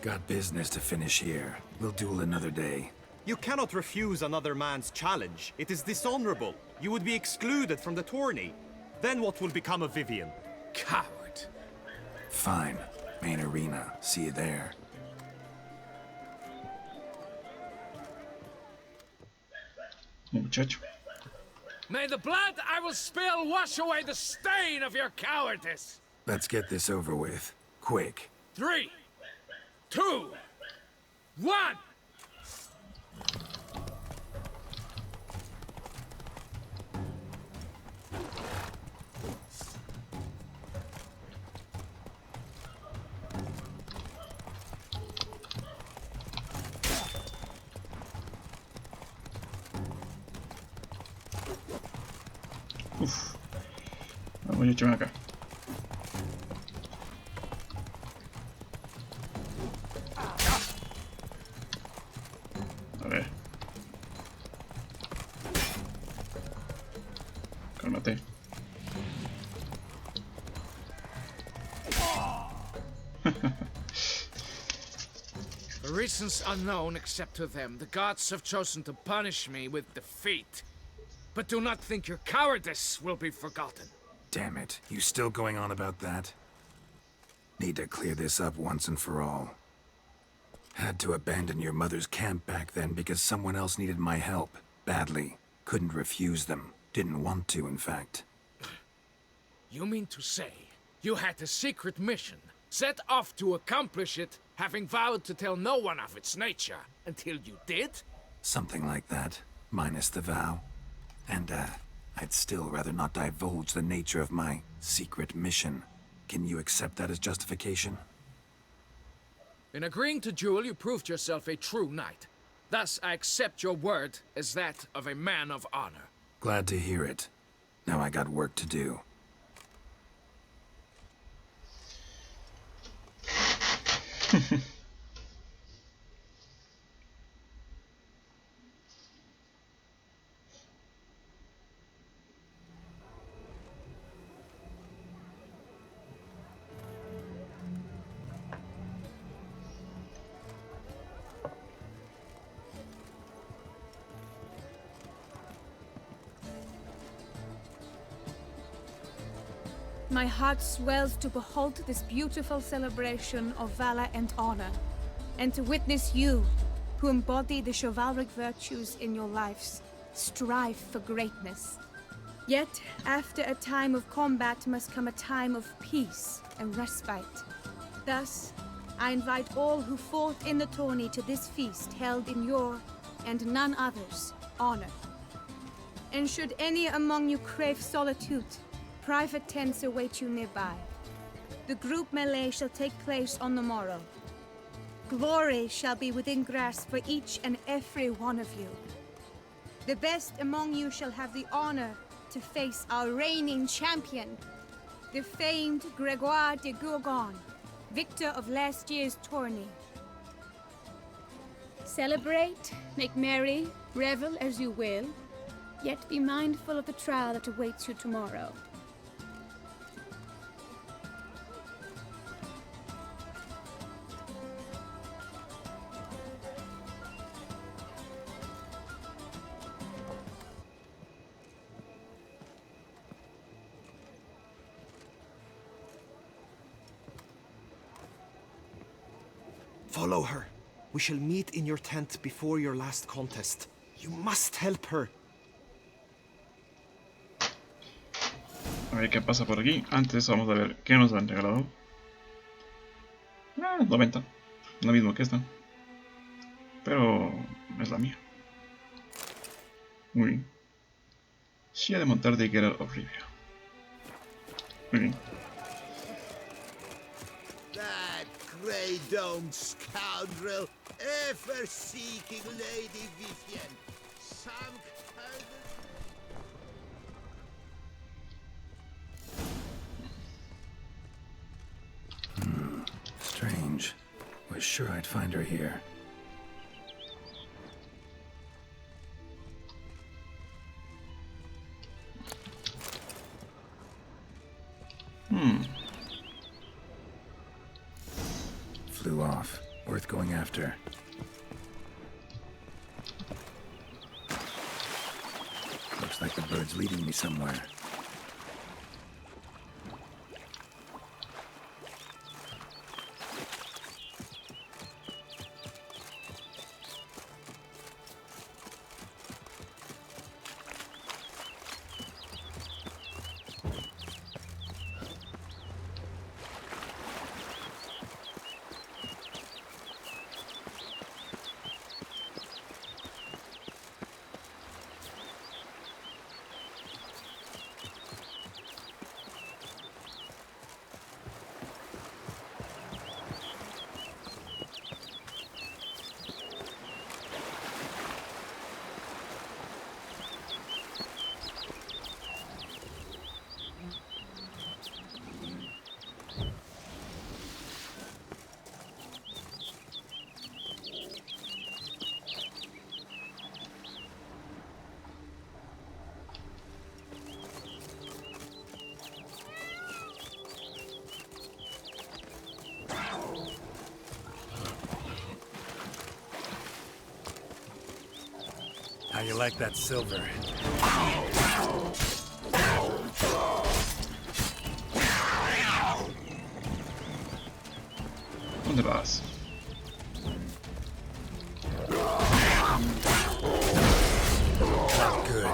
Got business to finish here. We'll duel another day. You cannot refuse another man's challenge. It is dishonorable. You would be excluded from the tourney. Then what will become of Vivian? Coward. Fine. Main arena. See you there. Muchacho. May the blood I will spill wash away the stain of your cowardice. Let's get this over with. Quick. 3, 2, 1. Uf. Vamos, muchacho, ven acá. A ver. Cálmate. For reasons unknown except to them, the gods have chosen to punish me with defeat. But do not think your cowardice will be forgotten. Damn it. You still going on about that? Need to clear this up once and for all. Had to abandon your mother's camp back then because someone else needed my help. Badly. Couldn't refuse them. Didn't want to, in fact. You mean to say you had a secret mission, set off to accomplish it, having vowed to tell no one of its nature, until you did? Something like that. Minus the vow. And, I'd still rather not divulge the nature of my secret mission. Can you accept that as justification? In agreeing to duel, you proved yourself a true knight. Thus, I accept your word as that of a man of honor. Glad to hear it. Now I got work to do. My heart swells to behold this beautiful celebration of valor and honor, and to witness you, who embody the chivalric virtues in your lives, strive for greatness. Yet, after a time of combat must come a time of peace and respite. Thus, I invite all who fought in the tourney to this feast held in your, and none other's, honor. And should any among you crave solitude, private tents await you nearby. The group melee shall take place on the morrow. Glory shall be within grasp for each and every one of you. The best among you shall have the honor to face our reigning champion, the famed Gregoire de Gourgon, victor of last year's tourney. Celebrate, make merry, revel as you will, yet be mindful of the trial that awaits you tomorrow. Follow her. We shall meet in your tent before your last contest. You must help her. A ver qué pasa por aquí. Antes vamos a ver qué nos han regalado. 90. Lo mismo que esta. Pero es la mía. Muy bien. Silla de montar de Geralt of Rivia. Muy bien. That grey-domed scoundrel, ever-seeking Lady Vivian. Some kind of... Strange. Was sure I'd find her here. Flew off. Worth going after. Looks like the bird's leading me somewhere. How you like that silver? ¿Dónde vas? Not good.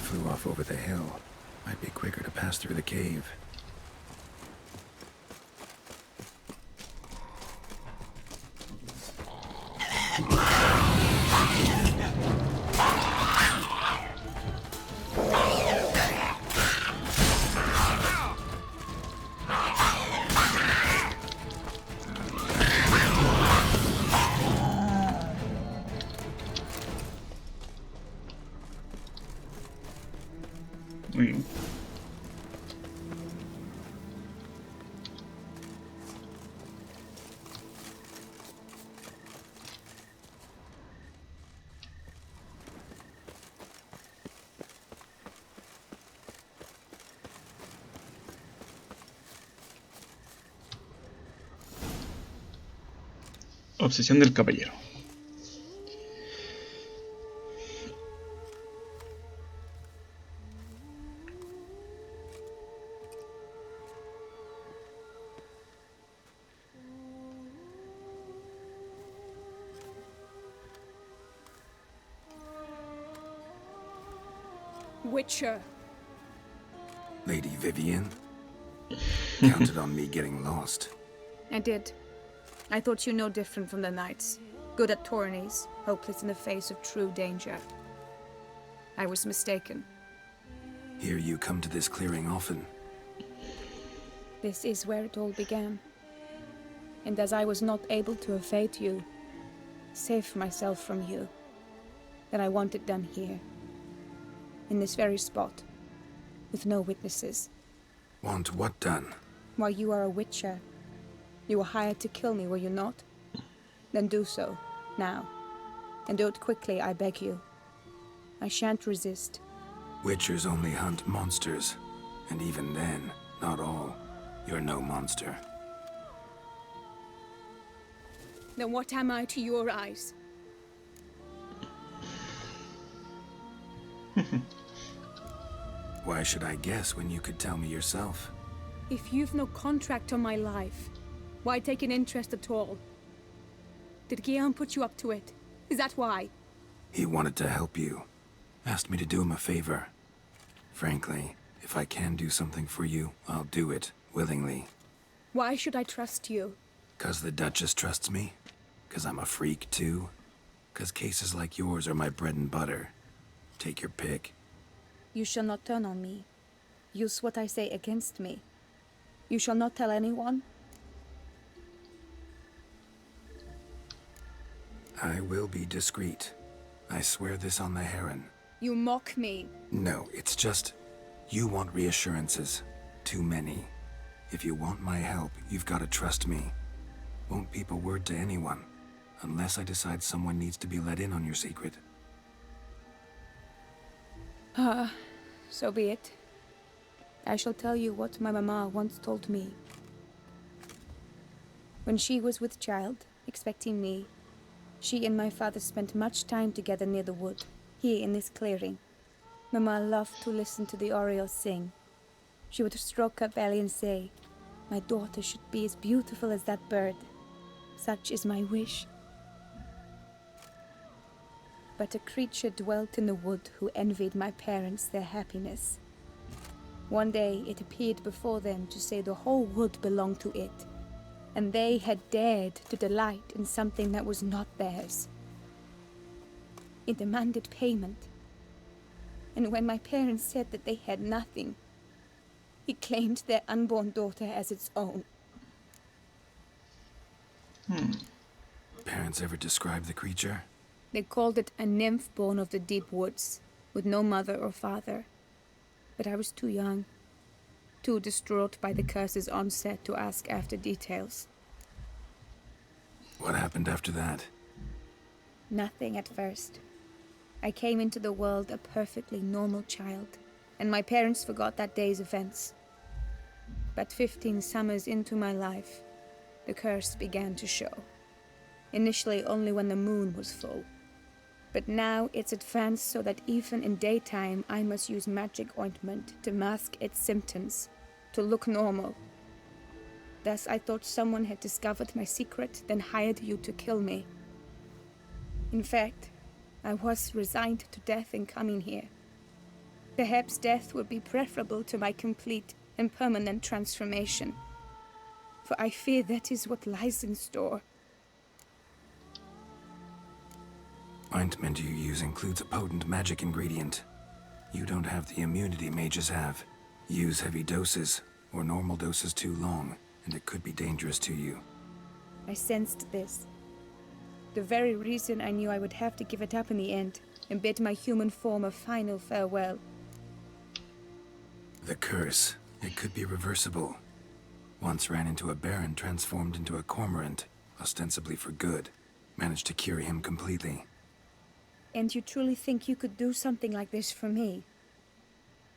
Flew off over the hill. Might be quicker to pass through the cave. Muy bien. Obsesión del caballero. Witcher. Lady Vivian? Counted on me getting lost. I did. I thought you no different from the knights. Good at tourneys, hopeless in the face of true danger. I was mistaken. Hear you come to this clearing often. This is where it all began. And as I was not able to evade you, save myself from you, then I want it done here. In this very spot, with no witnesses. Want what done? While you are a witcher, you were hired to kill me, were you not? Then do so, now. And do it quickly, I beg you. I shan't resist. Witchers only hunt monsters, and even then, not all. You're no monster. Then what am I to your eyes? Why should I guess when you could tell me yourself? If you've no contract on my life, why take an interest at all? Did Guillaume put you up to it? Is that why? He wanted to help you. Asked me to do him a favor. Frankly, if I can do something for you, I'll do it, willingly. Why should I trust you? 'Cause the Duchess trusts me? 'Cause I'm a freak, too? 'Cause cases like yours are my bread and butter. Take your pick. You shall not turn on me. Use what I say against me. You shall not tell anyone? I will be discreet. I swear this on the Heron. You mock me. No, it's just... You want reassurances. Too many. If you want my help, you've got to trust me. Won't peep a word to anyone. Unless I decide someone needs to be let in on your secret. So be it. I shall tell you what my mama once told me. When she was with child, expecting me, she and my father spent much time together near the wood, here in this clearing. Mama loved to listen to the orioles sing. She would stroke her belly and say, "My daughter should be as beautiful as that bird. Such is my wish." But a creature dwelt in the wood who envied my parents their happiness. One day it appeared before them to say the whole wood belonged to it, and they had dared to delight in something that was not theirs. It demanded payment, and when my parents said that they had nothing, it claimed their unborn daughter as its own. Parents ever describe the creature? They called it a nymph born of the deep woods, with no mother or father. But I was too young, too distraught by the curse's onset to ask after details. What happened after that? Nothing at first. I came into the world a perfectly normal child, and my parents forgot that day's events. But 15 summers into my life, the curse began to show. Initially only when the moon was full. But now it's advanced so that even in daytime I must use magic ointment to mask its symptoms, to look normal. Thus I thought someone had discovered my secret, then hired you to kill me. In fact, I was resigned to death in coming here. Perhaps death would be preferable to my complete and permanent transformation. For I fear that is what lies in store. Ointment you use includes a potent magic ingredient. You don't have the immunity mages have. Use heavy doses, or normal doses too long, and it could be dangerous to you. I sensed this. The very reason I knew I would have to give it up in the end, and bid my human form a final farewell. The curse, it could be reversible. Once ran into a baron transformed into a cormorant, ostensibly for good. Managed to cure him completely. And you truly think you could do something like this for me?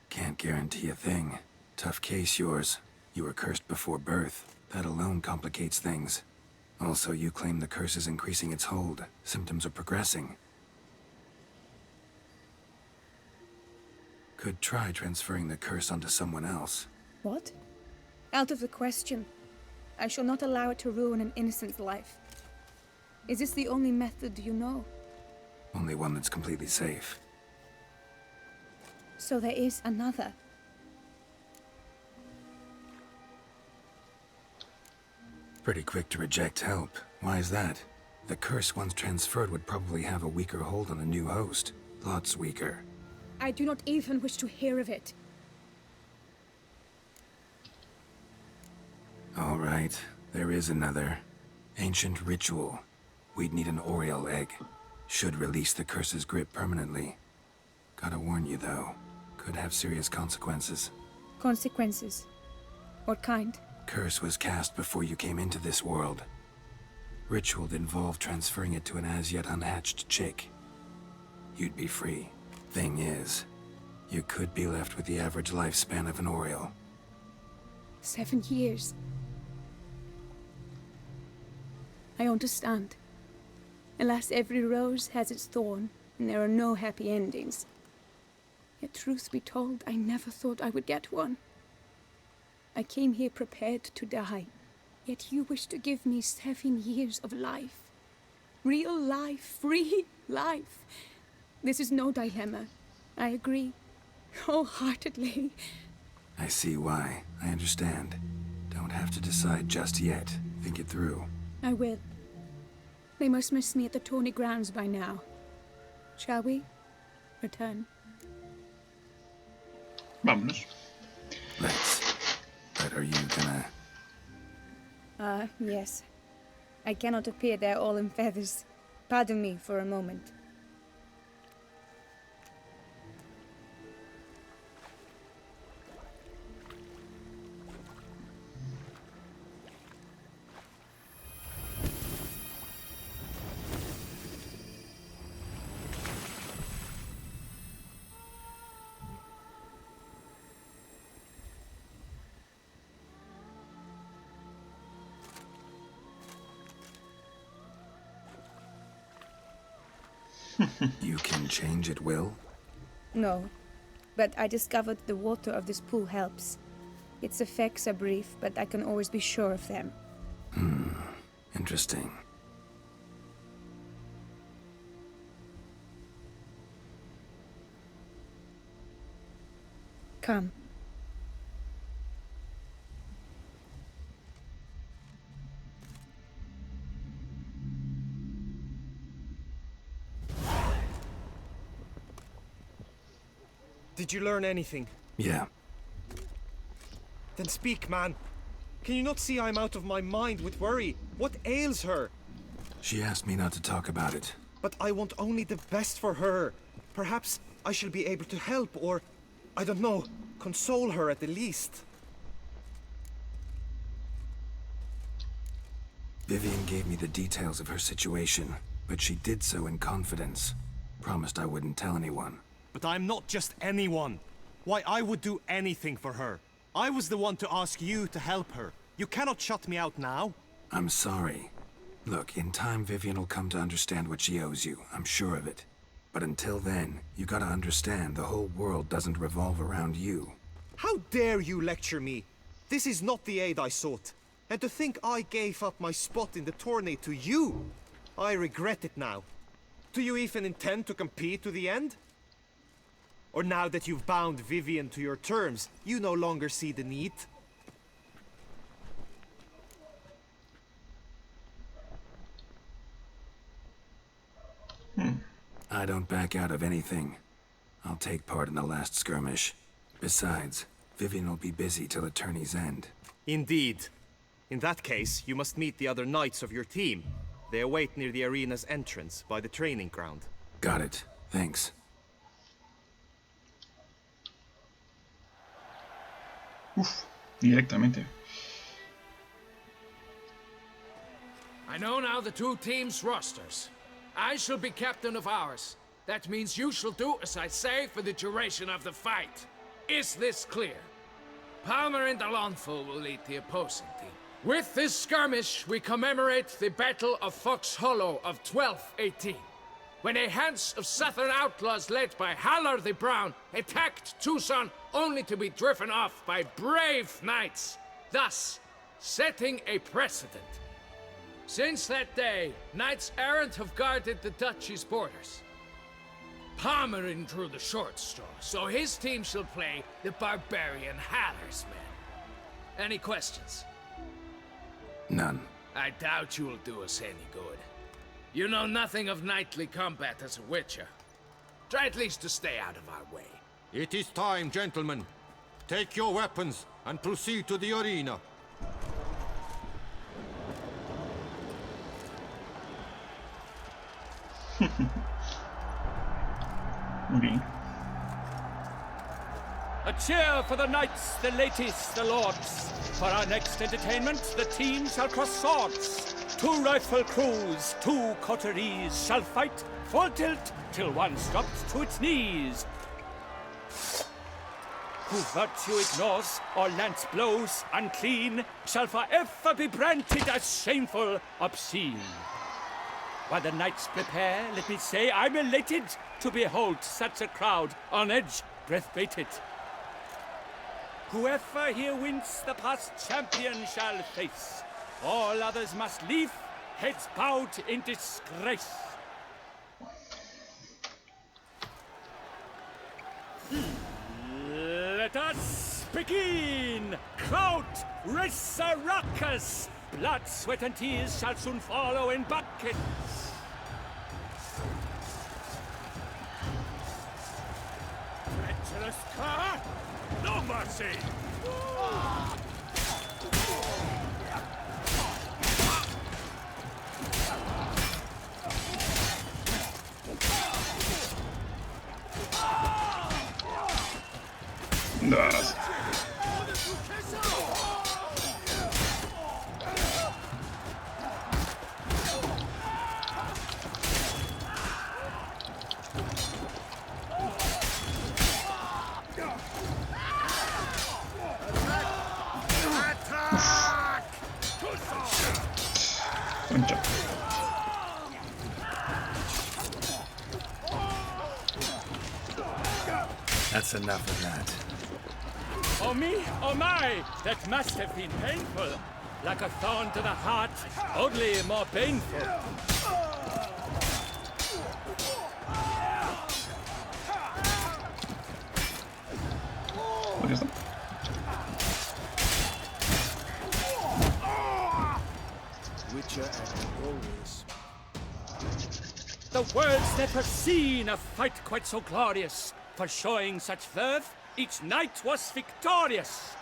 Can't guarantee a thing. Tough case, yours. You were cursed before birth. That alone complicates things. Also, you claim the curse is increasing its hold. Symptoms are progressing. Could try transferring the curse onto someone else. What? Out of the question. I shall not allow it to ruin an innocent's life. Is this the only method you know? Only one that's completely safe. So there is another. Pretty quick to reject help. Why is that? The curse once transferred would probably have a weaker hold on the new host. Lots weaker. I do not even wish to hear of it. All right, there is another. Ancient ritual. We'd need an oriole egg. Should release the curse's grip permanently. Gotta warn you though, could have serious consequences. Consequences? What kind? Curse was cast before you came into this world. Ritual involved transferring it to an as-yet unhatched chick. You'd be free. Thing is, you could be left with the average lifespan of an oriole. 7 years. I understand. Alas, every rose has its thorn, and there are no happy endings. Yet truth be told, I never thought I would get one. I came here prepared to die, yet you wish to give me 7 years of life. Real life, free life. This is no dilemma. I agree, wholeheartedly. I see why. I understand. Don't have to decide just yet. Think it through. I will. They must miss me at the tourney grounds by now. Shall we return? Vámonos. Let's. But are you gonna... Yes. I cannot appear there all in feathers. Pardon me for a moment. You can change at will? No, but I discovered the water of this pool helps. Its effects are brief, but I can always be sure of them. Interesting. Come. Did you learn anything? Yeah. Then speak, man. Can you not see I'm out of my mind with worry? What ails her? She asked me not to talk about it. But I want only the best for her. Perhaps I shall be able to help, or, I don't know, console her at the least. Vivian gave me the details of her situation, but she did so in confidence. Promised I wouldn't tell anyone. But I'm not just anyone. Why, I would do anything for her. I was the one to ask you to help her. You cannot shut me out now. I'm sorry. Look, in time Vivian will come to understand what she owes you. I'm sure of it. But until then, you gotta understand the whole world doesn't revolve around you. How dare you lecture me? This is not the aid I sought. And to think I gave up my spot in the tourney to you, I regret it now. Do you even intend to compete to the end? Or now that you've bound Vivian to your terms, you no longer see the need? I don't back out of anything. I'll take part in the last skirmish. Besides, Vivian will be busy till the tourney's end. Indeed. In that case, you must meet the other knights of your team. They await near the arena's entrance, by the training ground. Got it. Thanks. Directamente. I know now the two teams' rosters. I shall be captain of ours. That means you shall do as I say for the duration of the fight. Is this clear? Palmer and Alonso will lead the opposing team. With this skirmish, we commemorate the Battle of Fox Hollow of 1218, when a hands of southern outlaws led by Halar the Brown attacked Tucson only to be driven off by brave knights, thus setting a precedent. Since that day, knights errant have guarded the duchy's borders. Palmerin drew the short straw, so his team shall play the barbarian Halar's men. Any questions? None. I doubt you will do us any good. You know nothing of knightly combat as a witcher. Try at least to stay out of our way. It is time, gentlemen. Take your weapons and proceed to the arena. Okay. A cheer for the knights, the ladies, the lords. For our next entertainment, the teams shall cross swords. 2 rifle crews, 2 coteries shall fight full tilt till one drops to its knees. who virtue ignores or lance blows unclean shall forever be branded as shameful, obscene. While the knights prepare, let me say I'm elated to behold such a crowd on edge, breath-baited. Whoever here wins the past champion shall face. All others must leave, heads bowed in disgrace. Let us begin! Crowd, race a ruckus! Blood, sweat, and tears shall soon follow in buckets. Treacherous car! No mercy! Das. Concha. That's enough of that. Oh me, oh my, that must have been painful. Like a thorn to the heart, only more painful. What is that? Witcher as always. The world's never seen a fight quite so glorious. For showing such verve, each knight was victorious.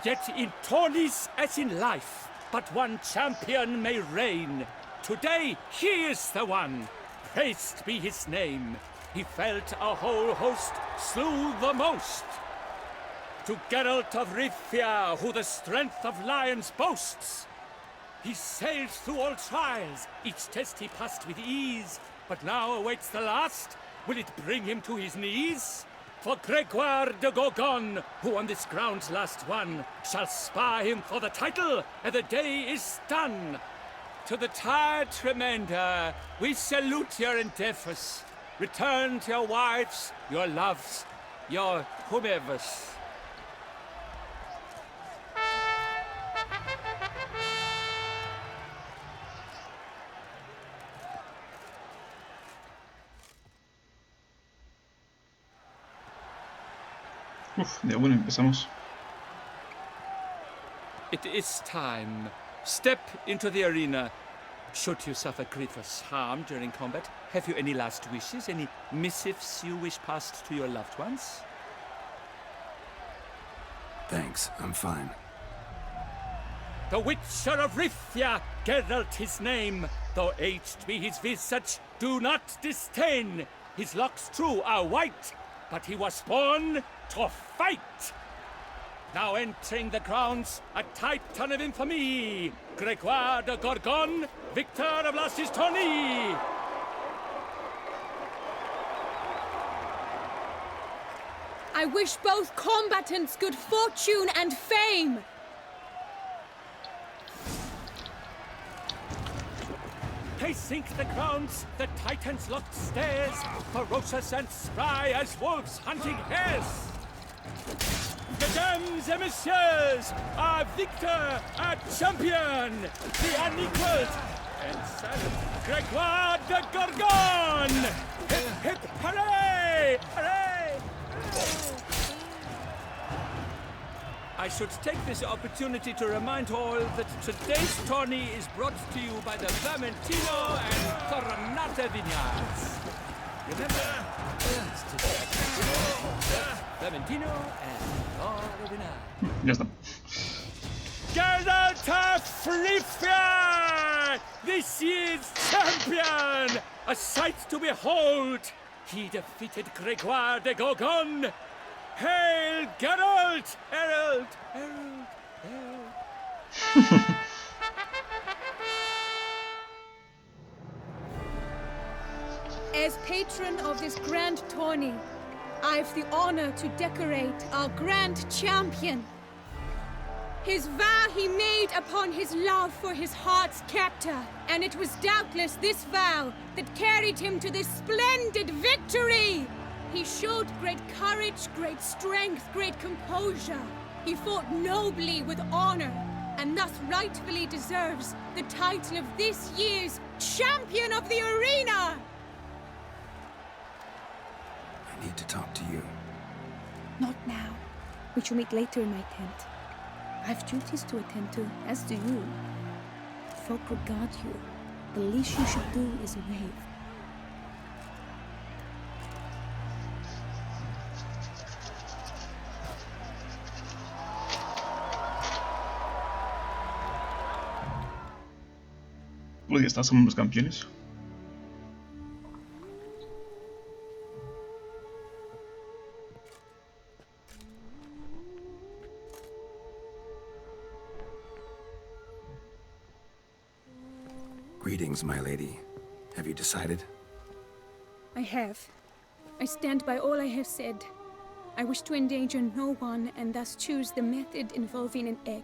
Yet in tourneys as in life, but one champion may reign. Today he is the one, praised be his name. He felt a whole host, slew the most. To Geralt of Rivia, who the strength of lions boasts. He sailed through all trials, each test he passed with ease. But now awaits the last, will it bring him to his knees? For Gregoire de Gorgon, who on this ground last won, shall spar him for the title, and the day is done. To the tired Tremenda, we salute your endeavors. Return to your wives, your loves, your whomevers. Uf, de una empezamos. It is time. Step into the arena. Should you suffer grievous harm during combat, have you any last wishes, any missives you wish passed to your loved ones? Thanks, I'm fine. The Witcher of Rivia, Geralt his name. Though aged be his visage, do not disdain. His locks true are white, but he was born to fight. Now entering the grounds, a titan of infamy, Gregoire de Gorgon, victor of last his tourney. I wish both combatants good fortune and fame. Pacing the grounds, the titans locked stairs, ferocious and spry as wolves hunting hares. Mesdames et messieurs, our victor, our champion, the unequaled and silent Gregoire de Gorgon! Hip, hip, hooray! Hooray! I should take this opportunity to remind all that today's tourney is brought to you by the Vermentino and Torneo vineyards. Remember, Vermentino and Torneo. Ya está. Geralt of Rivia, this year's champion, a sight to behold. He defeated Gregoire de Gorgon. Hail, Geralt! Herald! Herald! Herald! As patron of this grand tourney, I've the honor to decorate our grand champion. His vow he made upon his love for his heart's captor, and it was doubtless this vow that carried him to this splendid victory. He showed great courage, great strength, great composure. He fought nobly with honor, and thus rightfully deserves the title of this year's Champion of the Arena! I need to talk to you. Not now. We shall meet later in my tent. I have duties to attend to, as do you. Folk regard you. The least you should do is wave. Pues ya está, somos los campeones. Greetings, my lady. Have you decided? I have. I stand by all I have said. I wish to endanger no one, and thus choose the method involving an egg.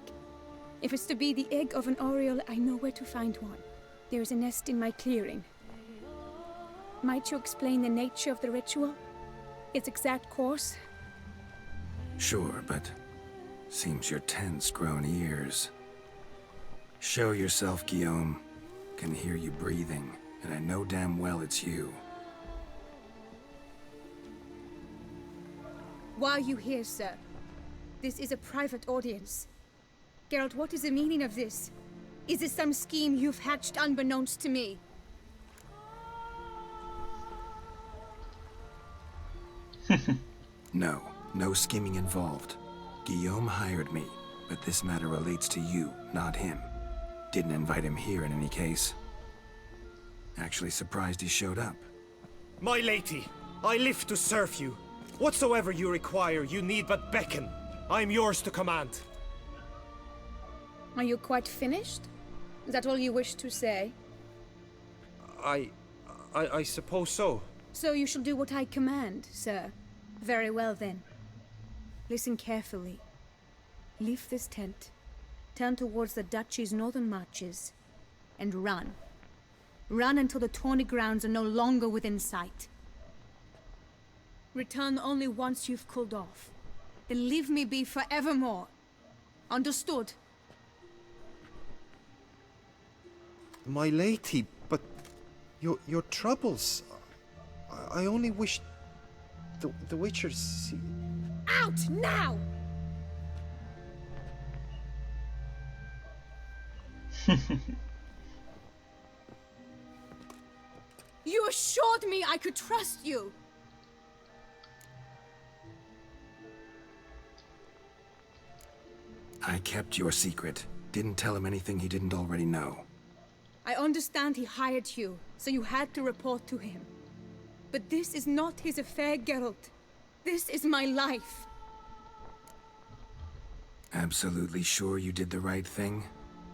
If it's to be the egg of an oriole, I know where to find one. There is a nest in my clearing. Might you explain the nature of the ritual? Its exact course? Sure, but seems your tent's grown ears. Show yourself, Guillaume. Can hear you breathing, and I know damn well it's you. Why are you here, sir? This is a private audience. Geralt, what is the meaning of this? Is this some scheme you've hatched unbeknownst to me? No, no scheming involved. Guillaume hired me, but this matter relates to you, not him. Didn't invite him here in any case. Actually surprised he showed up. My lady, I live to serve you. Whatsoever you require, you need but beckon. I am yours to command. Are you quite finished? Is that all you wish to say? I suppose so. So you shall do what I command, sir. Very well then. Listen carefully. Leave this tent. Turn towards the duchy's northern marches, and run. Run until the tawny grounds are no longer within sight. Return only once you've cooled off. Then leave me be forevermore. Understood? My lady, but your troubles. I only wish the Witcher see. Out now! You assured me I could trust you! I kept your secret. Didn't tell him anything he didn't already know. I understand he hired you, so you had to report to him. But this is not his affair, Geralt. This is my life. Absolutely sure you did the right thing?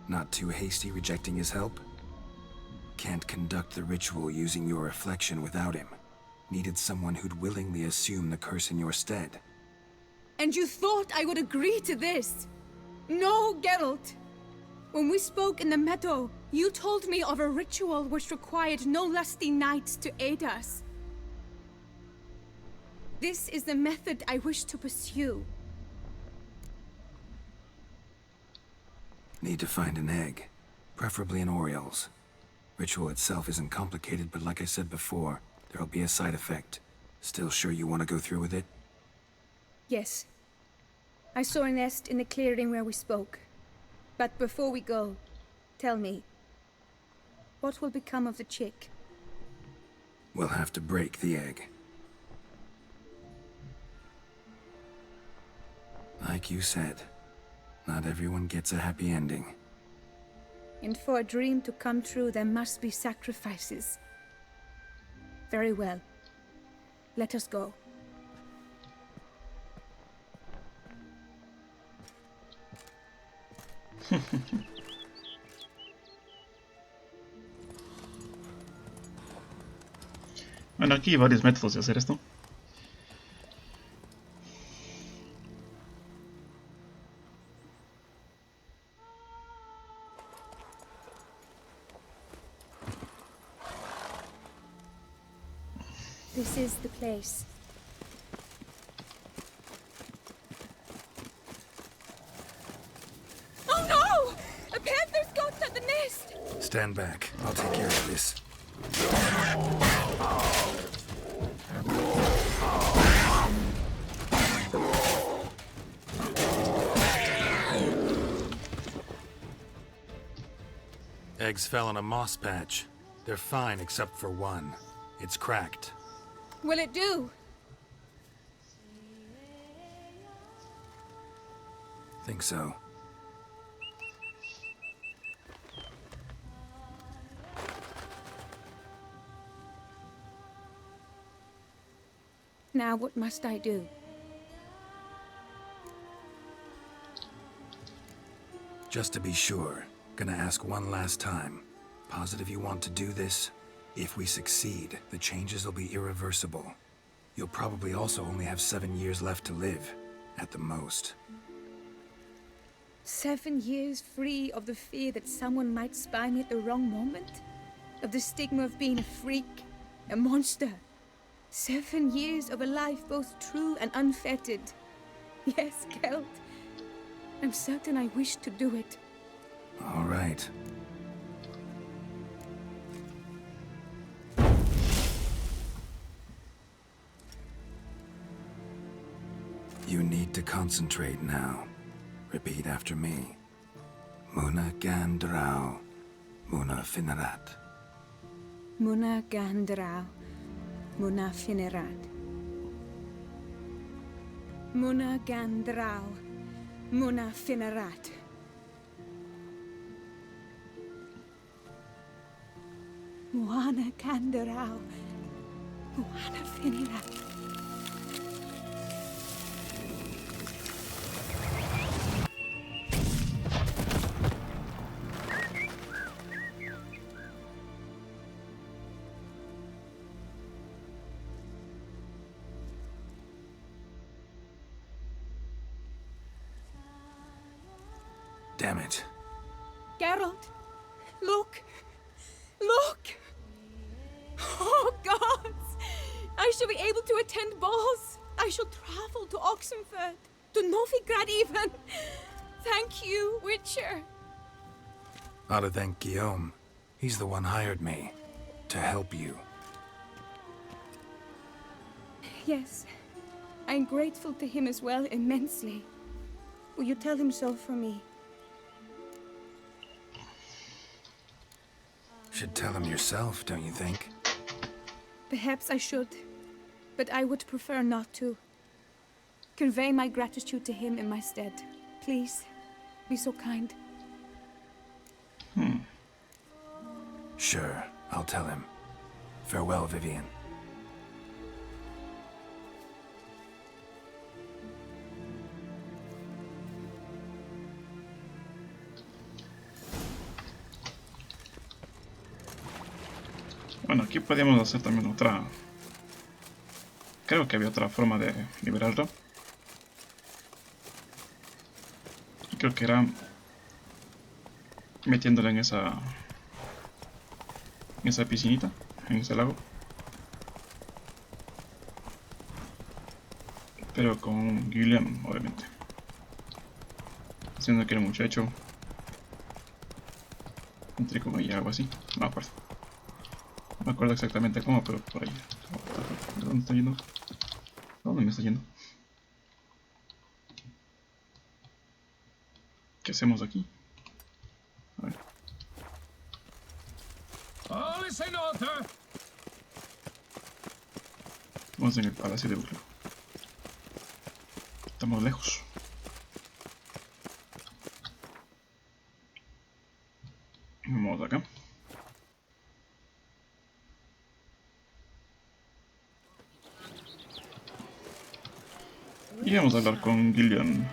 Not too hasty rejecting his help? Can't conduct the ritual using your reflection without him. Needed someone who'd willingly assume the curse in your stead. And you thought I would agree to this? No, Geralt. When we spoke in the meadow, you told me of a ritual which required no lusty knights to aid us. This is the method I wish to pursue. Need to find an egg, preferably an oriole's. Ritual itself isn't complicated, but like I said before, there'll be a side effect. Still sure you want to go through with it? Yes. I saw a nest in the clearing where we spoke. But before we go, tell me, what will become of the chick? We'll have to break the egg. Like you said, not everyone gets a happy ending. And for a dream to come true, there must be sacrifices. Very well. Let us go. Bueno, aquí hay varios métodos de hacer esto. This is the place. Oh no! A panther's got at the nest! Stand back. I'll take care of this. Eggs fell on a moss patch. They're fine except for one. It's cracked. Will it do? Think so. Now what must I do? Just to be sure, gonna ask one last time. Positive you want to do this? If we succeed, the changes will be irreversible. You'll probably also only have 7 years left to live, at the most. 7 years free of the fear that someone might spy me at the wrong moment? Of the stigma of being a freak, a monster? 7 years of a life both true and unfettered. Yes, Gelt. I'm certain I wish to do it. All right. You need to concentrate now. Repeat after me. Muna gandrau, muna finerat. Muna gandrau, muna finerat. Muna gandrau, muna finerat. Muana gandrau, muana finerat. Damn it. Geralt, look! Look! Oh, gods! I shall be able to attend balls. I shall travel to Oxenford, to Novigrad even. Thank you, Witcher. Ought to thank Guillaume. He's the one hired me. To help you. Yes, I'm grateful to him as well, immensely. Will you tell him so for me? Should tell him yourself, don't you think? Perhaps I should, but I would prefer not to. Convey my gratitude to him in my stead. Please, be so kind. Sure, I'll tell him. Farewell, Vivian. Bueno, aquí podemos hacer también otra... Creo que había otra forma de liberarlo. Y creo que era... metiéndole en esa piscinita, en ese lago. Pero con Guillaume, obviamente. Haciendo que el muchacho... entre comillas, algo así. No me acuerdo. No me acuerdo exactamente cómo, pero por ahí. ¿De dónde está yendo? ¿De dónde me está yendo? ¿Qué hacemos aquí? A ver. Vamos en el palacio de Burlo. Estamos lejos. Vamos acá. Y vamos a hablar con Guillaume.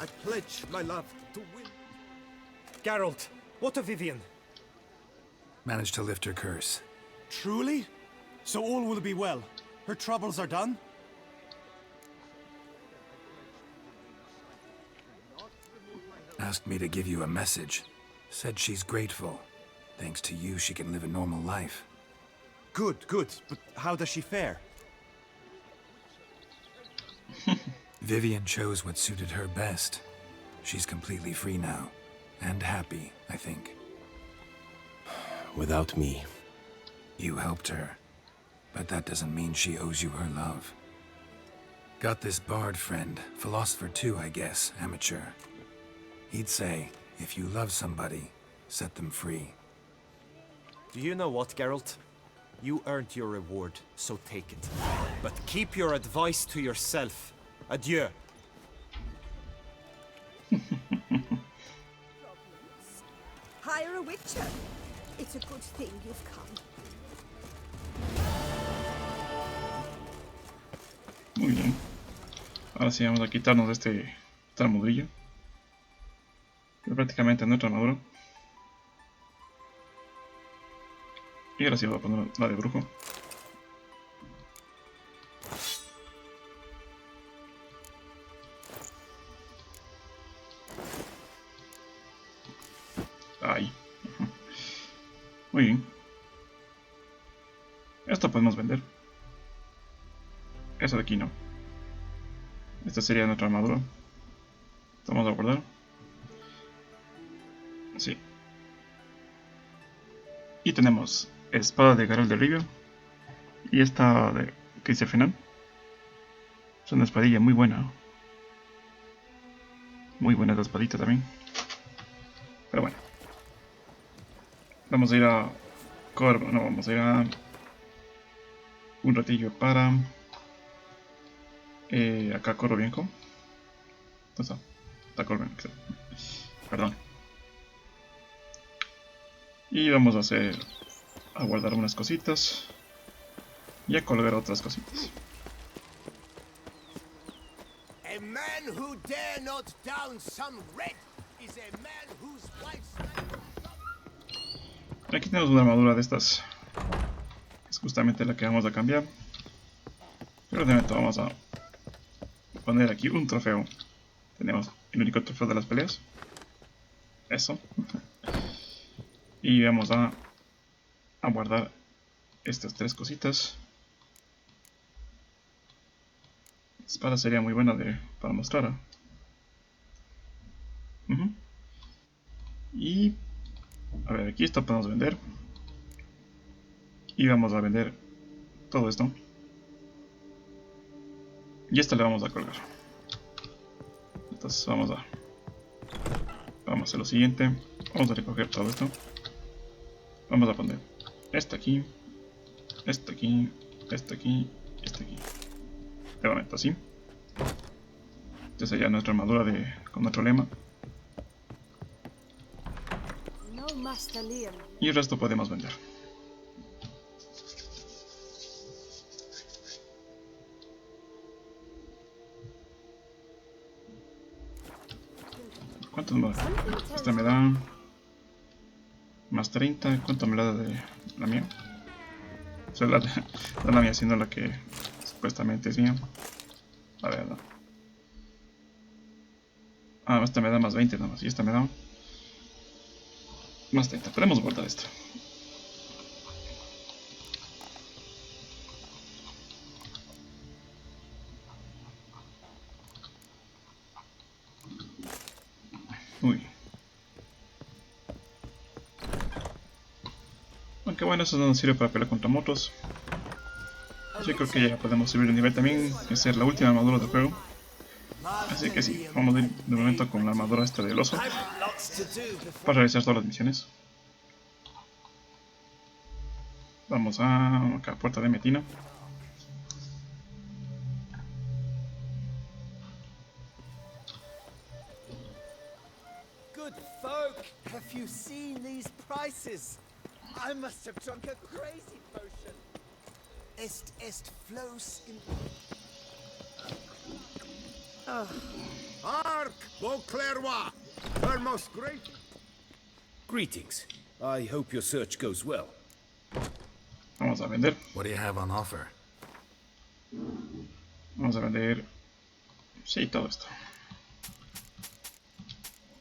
I pledge my love to win. Geralt, what of Vivian? Managed to lift her curse. Truly? So all will be well. Her troubles are done? Asked me to give you a message. Said she's grateful. Thanks to you, she can live a normal life. Good, good. But how does she fare? Vivian chose what suited her best. She's completely free now. And happy, I think. Without me. You helped her. But that doesn't mean she owes you her love. Got this bard friend, philosopher too, I guess, amateur. He'd say, if you love somebody, set them free. Do you know what, Geralt? You earned your reward, so take it. But keep your advice to yourself. Adieu. Hire a witcher. It's a good thing you've come. Muy bien. Ahora sí vamos a quitarnos de esta armadurilla. Que prácticamente nuestra armadura. Y ahora sí voy a poner la de brujo. Ahí. Muy bien. Esto podemos vender. Eso de aquí no. Esta sería nuestra armadura. Vamos a guardar. Así. Y tenemos espada de Geralt de Rivia. Y esta de que dice final. Es una espadilla muy buena. Muy buena esta espadita también. Pero bueno. Vamos a ir a... No, vamos a ir a... un ratillo para... acá corro bien con... ¿Dónde está corro bien, perdón. Y vamos a hacer... a guardar unas cositas. Y a colgar otras cositas. A man who dare not down some red is a man whose wife's... Aquí tenemos una armadura de estas. Es justamente la que vamos a cambiar. Pero de momento vamos a poner aquí un trofeo. Tenemos el único trofeo de las peleas. Eso. Y vamos a guardar estas tres cositas. La espada sería muy buena para mostrar. Y a ver, aquí esto podemos vender. Y vamos a vender todo esto. Y esto le vamos a colgar. Entonces vamos a hacer lo siguiente. Vamos a recoger todo esto. Vamos a poner este aquí, este aquí, este aquí, este aquí. De momento así. Esta sería nuestra armadura con nuestro lema. Y el resto podemos vender. ¿Cuánto me da? Esta me da más 30. ¿Cuánto me da de la mía? O sea, la mía siendo la que supuestamente es mía. A ver, no. Ah, esta me da más 20 nada más. Y esta me da más 30. Podemos guardar esto. Uy. Aunque bueno, eso no nos sirve para pelear contra motos. Yo creo que ya podemos subir de nivel también, que es la última armadura del juego. Así que sí, vamos a ir de momento con la armadura esta del oso para realizar todas las misiones. Vamos a acá, puerta de Metina. Good folk, have you seen these prices? I must have drunk a crazy potion. Est flos in... Hark, Beauclerc! Her most great... Greetings. I hope your search goes well. Vamos a vender. What do you have on offer? Vamos a vender... sí, todo esto.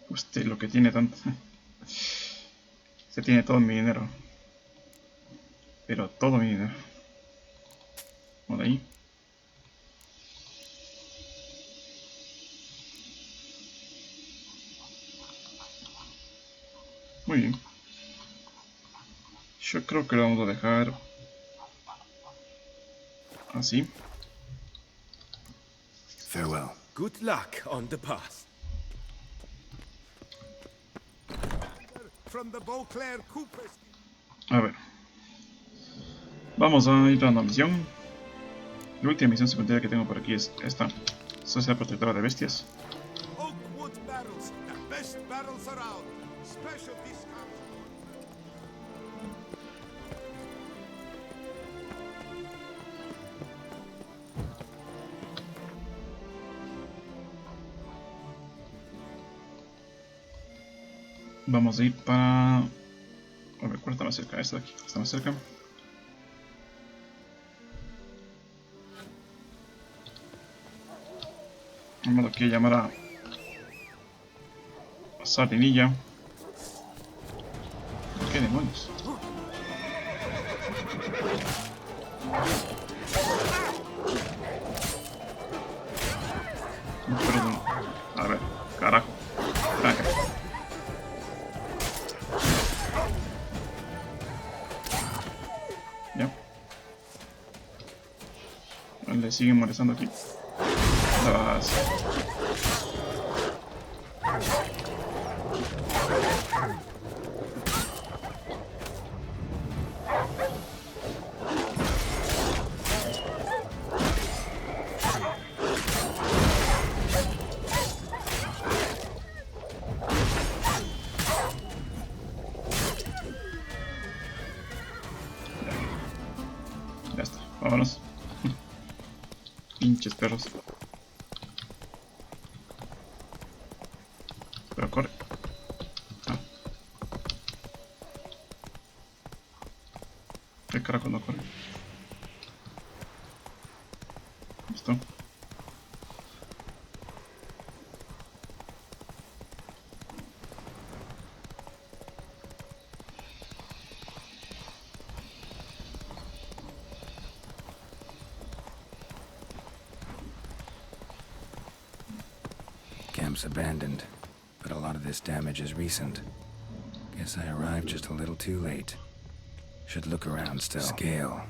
Usted lo que tiene tanto... se tiene todo mi dinero. Pero todo mi dinero. Por ahí. Muy bien. Yo creo que lo vamos a dejar así. Farewell. Good luck on the path. A ver. Vamos a ir a una misión. La última misión secundaria que tengo por aquí es esta. Sociedad Protectora de Bestias. Oakwood barrels, the best barrels around. Special discounts. Vamos a ir para... A ver, ¿cuál está más cerca? Esta de aquí. Está más cerca. Vamos aquí a llamar a Sardinilla. ¿Qué demonios? Perdón. A ver, carajo. Tranca. Ya. Le siguen molestando aquí. Las... Ya está, vámonos. Pinches perros. Pero corre. Ah. ¿Qué carajo no corre? Listo. Camp's abandoned, but a lot of this damage is recent. Guess I arrived just a little too late. Should look around still. Scale.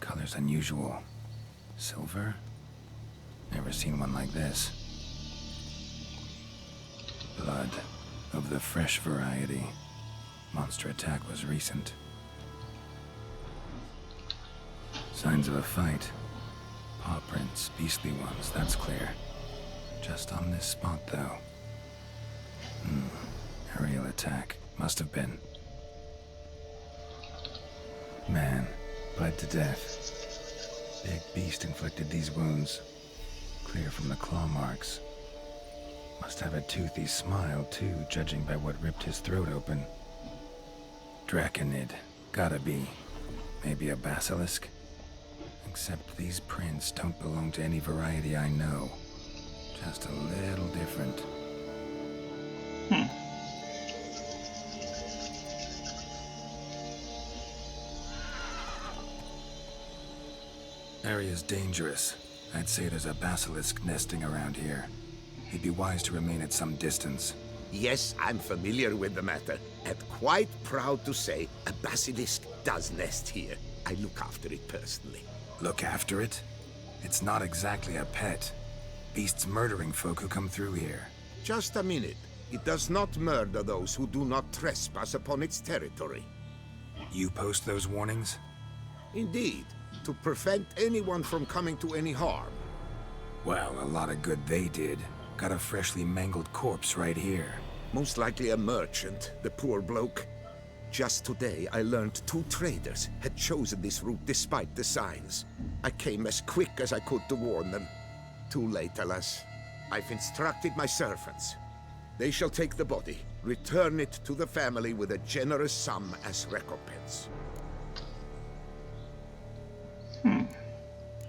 Colors unusual. Silver? Never seen one like this. Blood. Of the fresh variety. Monster attack was recent. Signs of a fight. Paw prints, beastly ones, that's clear. Just on this spot, though. Aerial attack. Must have been. Man, bled to death. Big beast inflicted these wounds. Clear from the claw marks. Must have a toothy smile, too, judging by what ripped his throat open. Draconid. Gotta be. Maybe a basilisk? Except these prints don't belong to any variety I know. Just a little different. Area's dangerous. I'd say there's a basilisk nesting around here. He'd be wise to remain at some distance. Yes, I'm familiar with the matter, and quite proud to say a basilisk does nest here. I look after it personally. Look after it? It's not exactly a pet. Beasts murdering folk who come through here. Just a minute. It does not murder those who do not trespass upon its territory. You post those warnings? Indeed, to prevent anyone from coming to any harm. Well, a lot of good they did. Got a freshly mangled corpse right here. Most likely a merchant, the poor bloke. Just today, I learned 2 traders had chosen this route despite the signs. I came as quick as I could to warn them. Too late, alas. I've instructed my servants. They shall take the body, return it to the family with a generous sum as recompense.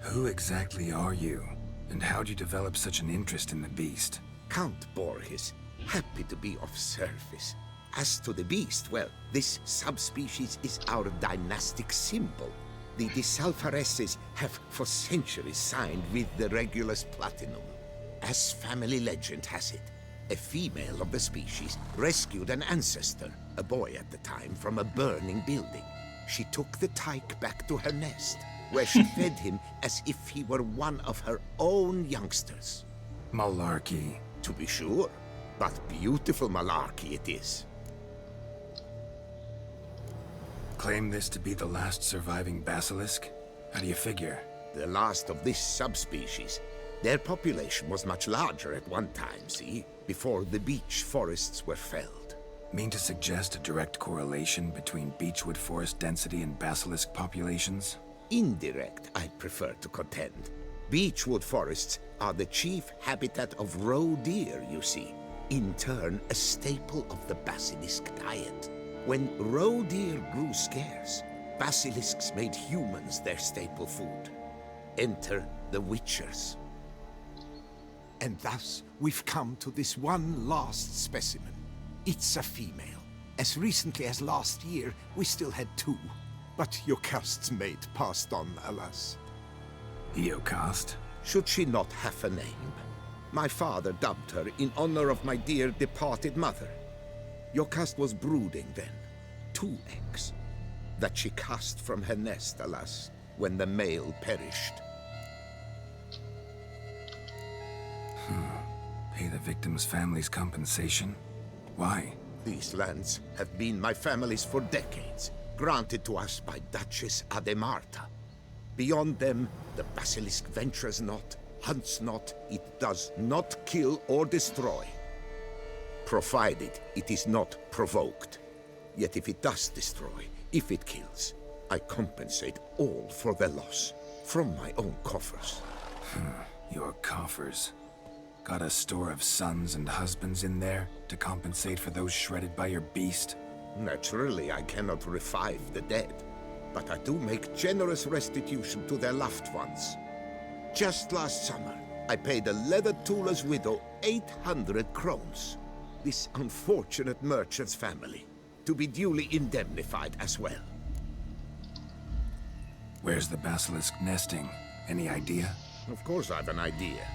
Who exactly are you? And how'd you develop such an interest in the beast? Count Borges. Happy to be of service. As to the beast, well, this subspecies is our dynastic symbol. The Desalfareses have for centuries signed with the Regulus Platinum. As family legend has it, a female of the species rescued an ancestor, a boy at the time, from a burning building. She took the tyke back to her nest, where she fed him as if he were one of her own youngsters. Malarkey. To be sure, but beautiful malarkey it is. Claim this to be the last surviving basilisk? How do you figure? The last of this subspecies. Their population was much larger at one time, see? Before the beech forests were felled. Mean to suggest a direct correlation between beechwood forest density and basilisk populations? Indirect, I prefer to contend. Beechwood forests are the chief habitat of roe deer, you see. In turn, a staple of the basilisk diet. When roe deer grew scarce, basilisks made humans their staple food. Enter the witchers. And thus, we've come to this one last specimen. It's a female. As recently as last year, we still had 2. But Jocast's mate passed on, alas. Jocast? Should she not have a name? My father dubbed her in honor of my dear departed mother. Jocast was brooding then. 2 eggs. That she cast from her nest, alas, when the male perished. Pay the victim's family's compensation? Why? These lands have been my family's for decades, granted to us by Duchess Ademarta. Beyond them, the basilisk ventures not, hunts not, it does not kill or destroy. Provided it is not provoked. Yet if it does destroy, if it kills, I compensate all for their loss, from my own coffers. Your coffers. Got a store of sons and husbands in there to compensate for those shredded by your beast? Naturally, I cannot revive the dead, but I do make generous restitution to their loved ones. Just last summer, I paid a leather tooler's widow 800 crowns. This unfortunate merchant's family, to be duly indemnified as well. Where's the basilisk nesting? Any idea? Of course I have an idea.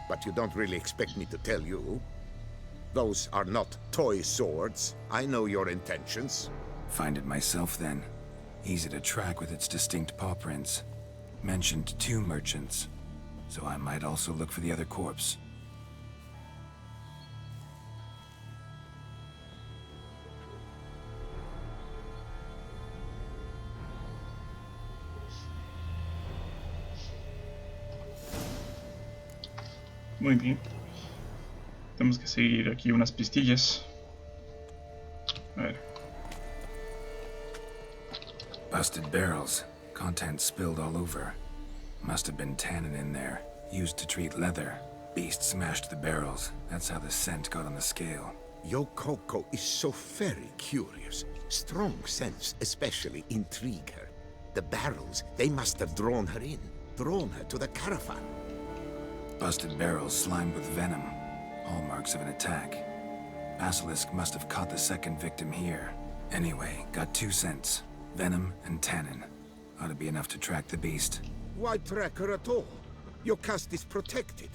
But you don't really expect me to tell you. Those are not toy swords. I know your intentions. Find it myself then. Easy to track with its distinct paw prints. Mentioned 2 merchants, so I might also look for the other corpse. Muy bien. Tenemos que seguir aquí unas pistillas. A ver. Busted barrels. Contents spilled all over. Must have been tannin in there. Used to treat leather. Beast smashed the barrels. That's how the scent got on the scale. Yokoko is so very curious. Strong scents especially intrigue her. The barrels, they must have drawn her in. Drawn her to the caravan. Busted barrels slimed with venom. Hallmarks of an attack. Basilisk must have caught the second victim here. Anyway, got 2 scents. Venom and tannin. Ought to be enough to track the beast. Why track her at all? Jocast is protected.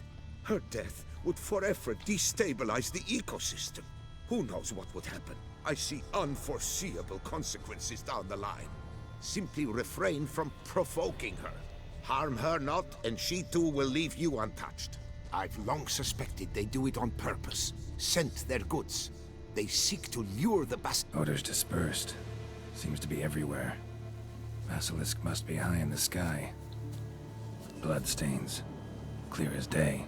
Her death would forever destabilize the ecosystem. Who knows what would happen? I see unforeseeable consequences down the line. Simply refrain from provoking her. Harm her not, and she too will leave you untouched. I've long suspected they do it on purpose. Scent their goods. They seek to lure the Odors dispersed. Seems to be everywhere. Basilisk must be high in the sky. Bloodstains. Clear as day.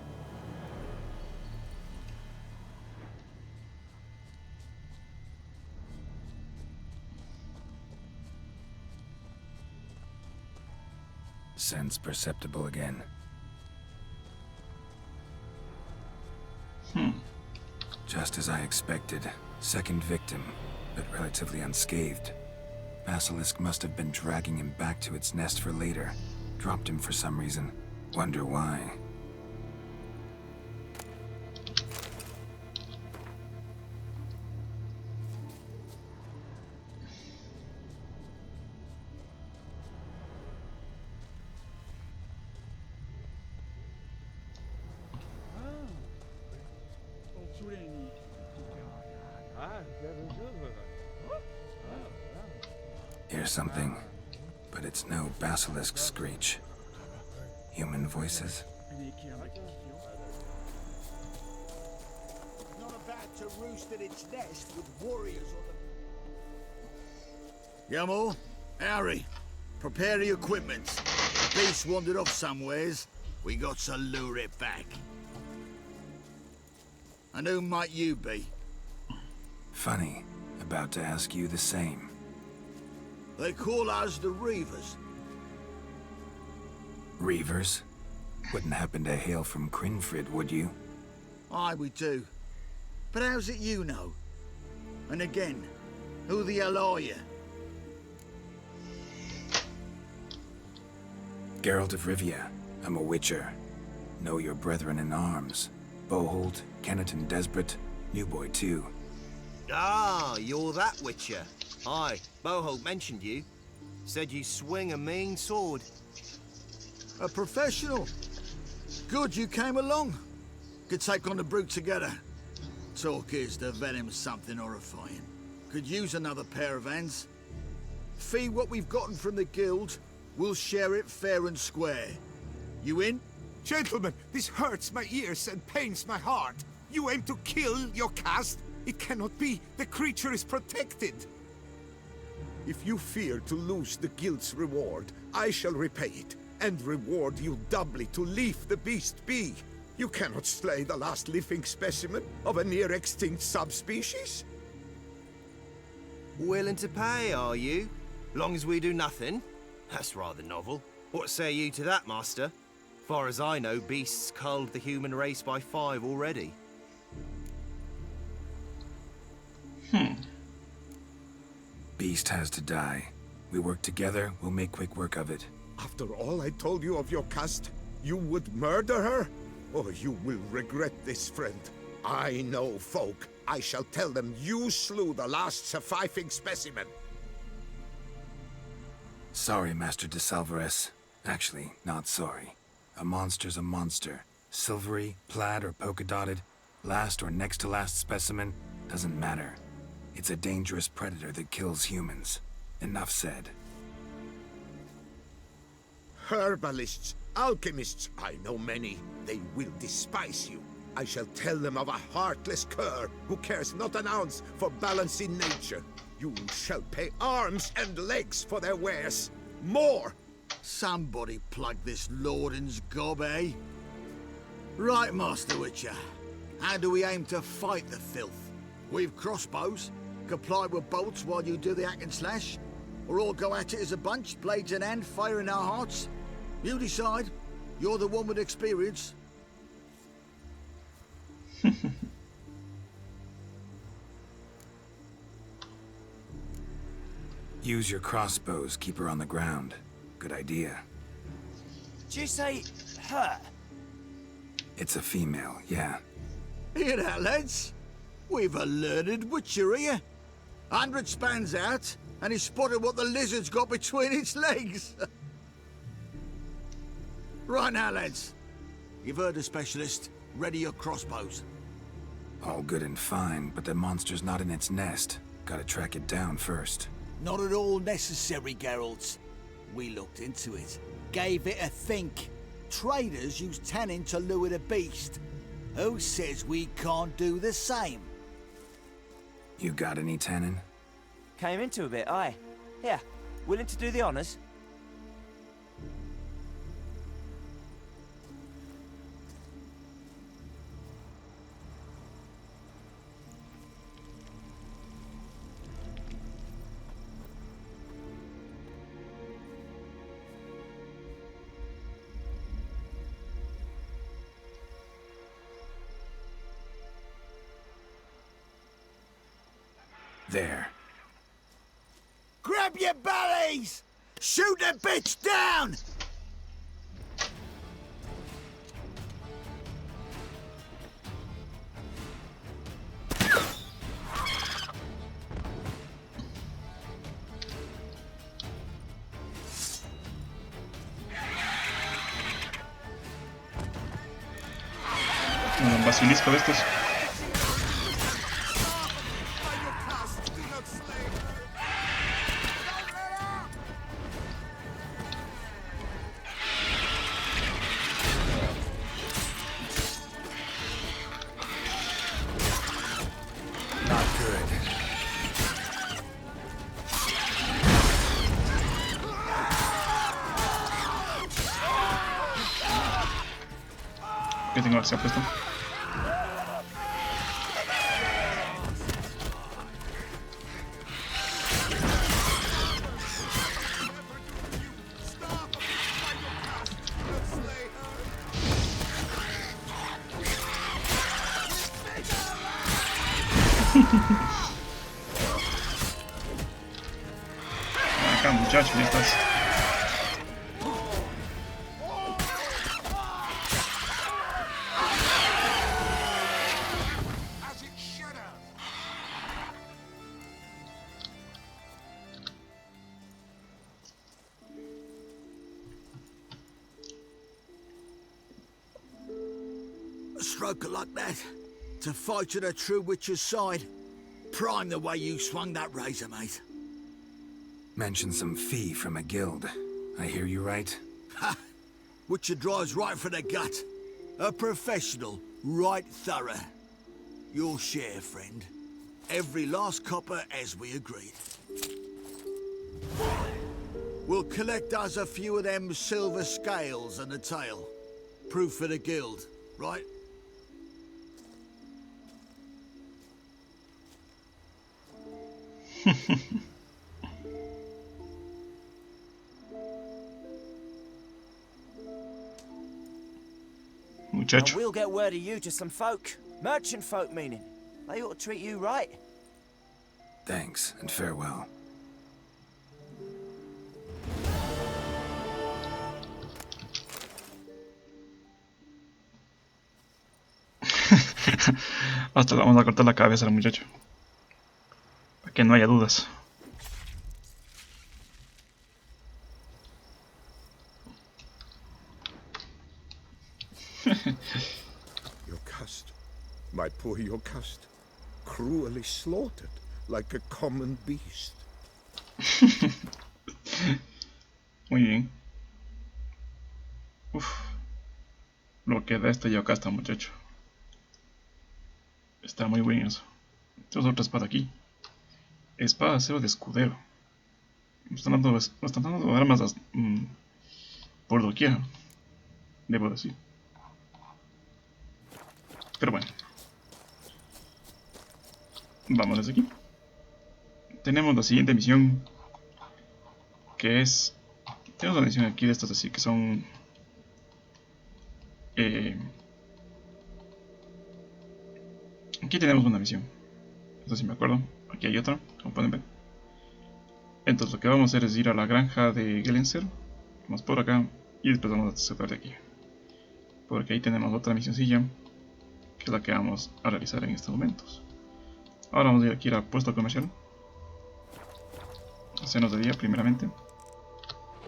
Sense perceptible again. Just as I expected. Second victim, but relatively unscathed. Basilisk must have been dragging him back to its nest for later. Dropped him for some reason. Wonder why. hear something, but it's no basilisk screech. Human voices? Not about to roost in its nest with warriors on the... Yamo, Harry, prepare the equipment. The beast wandered off somewheres. We got to lure it back. And who might you be? Funny. About to ask you the same. They call us the Reavers. Reavers? Wouldn't happen to hail from Crinfrid, would you? Aye, we do. But how's it you know? And again, who the hell are you? Geralt of Rivia. I'm a witcher. Know your brethren in arms. Boholt, Kennet and Desbret, New Boy too. Ah, you're that witcher. Aye, Boholt mentioned you. Said you swing a mean sword. A professional. Good you came along. Could take on the brute together. Talk is the venom's something horrifying. Could use another pair of hands. Fee what we've gotten from the guild, we'll share it fair and square. You in? Gentlemen, this hurts my ears and pains my heart. You aim to kill your caste? It cannot be. The creature is protected. If you fear to lose the guild's reward, I shall repay it, and reward you doubly to leave the beast be. You cannot slay the last living specimen of a near-extinct subspecies. Willing to pay, are you? Long as we do nothing? That's rather novel. What say you to that, master? Far as I know, beasts culled the human race by 5 already. Beast has to die. We work together, we'll make quick work of it. After all I told you of your caste, you would murder her? Oh, you will regret this, friend. I know folk. I shall tell them you slew the last surviving specimen. Sorry, Master de Salvarez. Actually, not sorry. A monster's a monster. Silvery, plaid, or polka-dotted, last or next to last specimen, doesn't matter. It's a dangerous predator that kills humans. Enough said. Herbalists, alchemists, I know many. They will despise you. I shall tell them of a heartless cur who cares not an ounce for balance in nature. You shall pay arms and legs for their wares. More! Somebody plug this Lorden's gob, eh? Right, Master Witcher. How do we aim to fight the filth? We've crossbows. Comply with bolts while you do the hack and slash? Or all go at it as a bunch, blades in hand, fire in our hearts? You decide. You're the one with experience. Use your crossbows, keep her on the ground. Good idea. Did you say her? It's a female, yeah. Hear that, lads? We've a learned witcher here. 100 spans out, and he spotted what the lizard's got between its legs. Right now, lads. You've heard the specialist. Ready your crossbows. All good and fine, but the monster's not in its nest. Gotta track it down first. Not at all necessary, Geralt. We looked into it. Gave it a think. Traders use tannin to lure the beast. Who says we can't do the same? You got any tannin? Came into a bit, aye. Here, willing to do the honors? There. Grab your bellies! Shoot the bitch down! Un basilisco de estos. que tengo que ser puesto. Acá, muchacho, ya estás. A stroke like that. To fight at a true witcher's side. Prime the way you swung that razor, mate. Mentioned some fee from a guild. I hear you right? Ha! Witcher drives right for the gut. A professional, right thorough. Your share, friend. Every last copper as we agreed. We'll collect us a few of them silver scales and a tail. Proof for the guild, right? And we'll get word of you to some folk. Merchant folk, meaning. They ought to treat you right. Thanks, and farewell. Hasta le vamos a cortar la cabeza al muchacho. Para que no haya dudas. Yocast, my poor Yocast, cruelly slaughtered like a common beast. Muy bien. Uf. Lo que da este Yocasta, muchacho. Está muy bien eso. Tenemos otra espada aquí. Espada de acero de escudero. Nos están dando armas por doquier, debo decir. Pero bueno. Vamos desde aquí. Tenemos la siguiente misión. Que es... Tenemos una misión aquí de estas así que son... Aquí tenemos una misión. Esto sí me acuerdo. Aquí hay otra, como pueden ver. Entonces lo que vamos a hacer es ir a la granja de Gelenser. Vamos por acá. Y después vamos a sacar de aquí. Porque ahí tenemos otra misioncilla. Que es la que vamos a realizar en estos momentos. Ahora vamos a ir aquí al puesto comercial. Hacernos de día primeramente.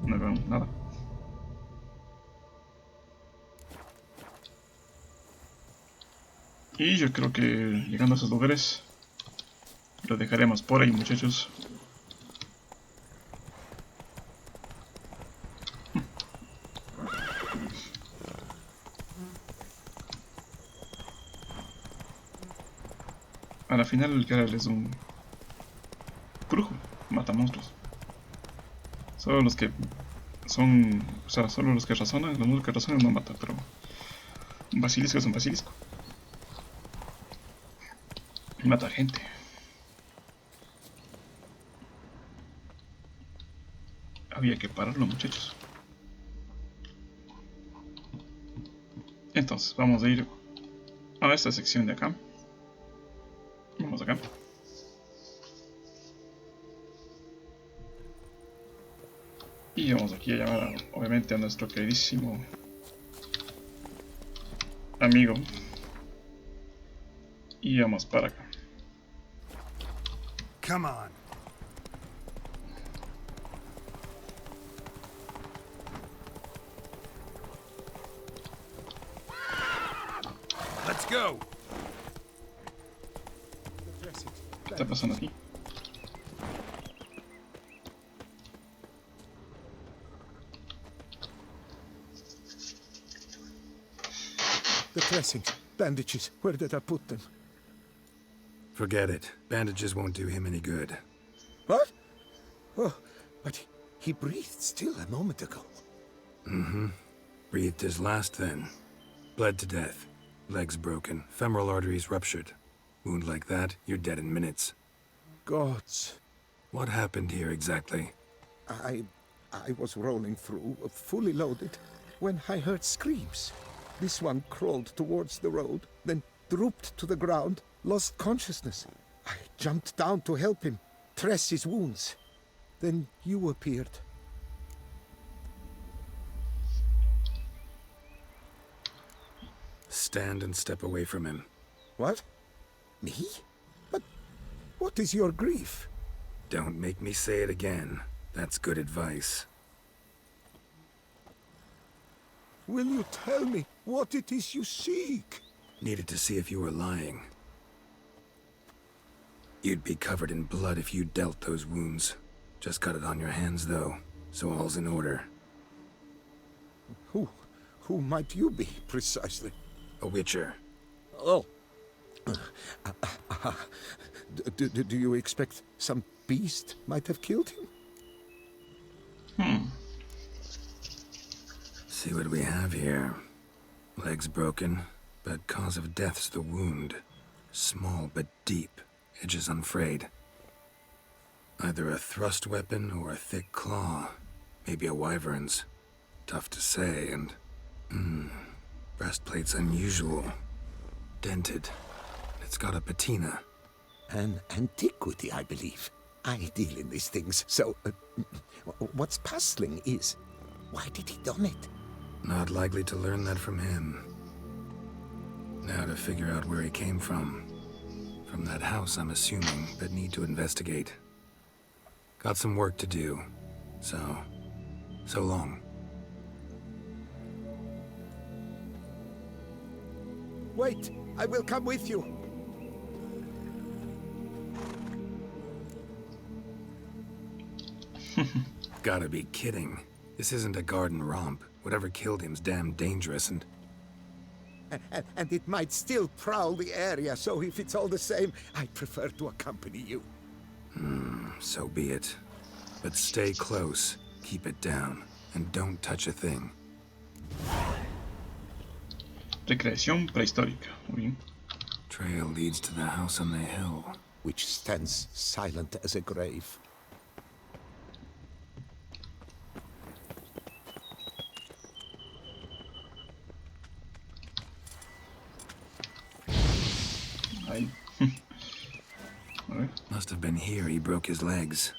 No veo nada. Y yo creo que llegando a esos lugares lo dejaremos por ahí, muchachos. A la final el canal es un brujo, mata monstruos. Solo los que son, o sea, solo los que razonan, los monstruos que razonan no mata, pero un basilisco es un basilisco. Mata gente. Había que pararlo, muchachos. Entonces, vamos a ir a esta sección de acá. Vamos acá. Y vamos aquí a llamar, obviamente, a nuestro queridísimo amigo. Y vamos para acá. Come on. Let's go. ¿Qué está pasando aquí? The dressings, bandages, where did I put them? Forget it. Bandages won't do him any good. What? Oh, but he breathed still a moment ago. Mm-hmm. Breathed his last then. Bled to death. Legs broken. Femoral arteries ruptured. Wound like that, you're dead in minutes. Gods. What happened here exactly? I was rolling through, fully loaded, when I heard screams. This one crawled towards the road, then drooped to the ground, lost consciousness. I jumped down to help him, dress his wounds. Then you appeared. Stand and step away from him. What? Me? But what is your grief? Don't make me say it again. That's good advice. Will you tell me what it is you seek? Needed to see if you were lying. You'd be covered in blood if you dealt those wounds. Just got it on your hands, though, so all's in order. Who might you be, precisely? A witcher. Oh. Do you expect some beast might have killed him? See what we have here. Legs broken, but cause of death's the wound. Small but deep, edges unfrayed. Either a thrust weapon or a thick claw. Maybe a wyvern's. Tough to say, and... breastplate's unusual. Dented. It's got a patina. An antiquity, I believe. I deal in these things, so... what's puzzling is... why did he don it? Not likely to learn that from him. Now to figure out where he came from. From that house, I'm assuming, but need to investigate. Got some work to do. So long. Wait, I will come with you. Gotta be kidding. This isn't a garden romp. Whatever killed him's damn dangerous and it might still prowl the area, so if it's all the same, I'd prefer to accompany you. So be it. But stay close, keep it down, and don't touch a thing. Recreación prehistórica. Muy bien. Trail leads to the house on the hill. Which stands silent as a grave. Must have been here he broke his legs.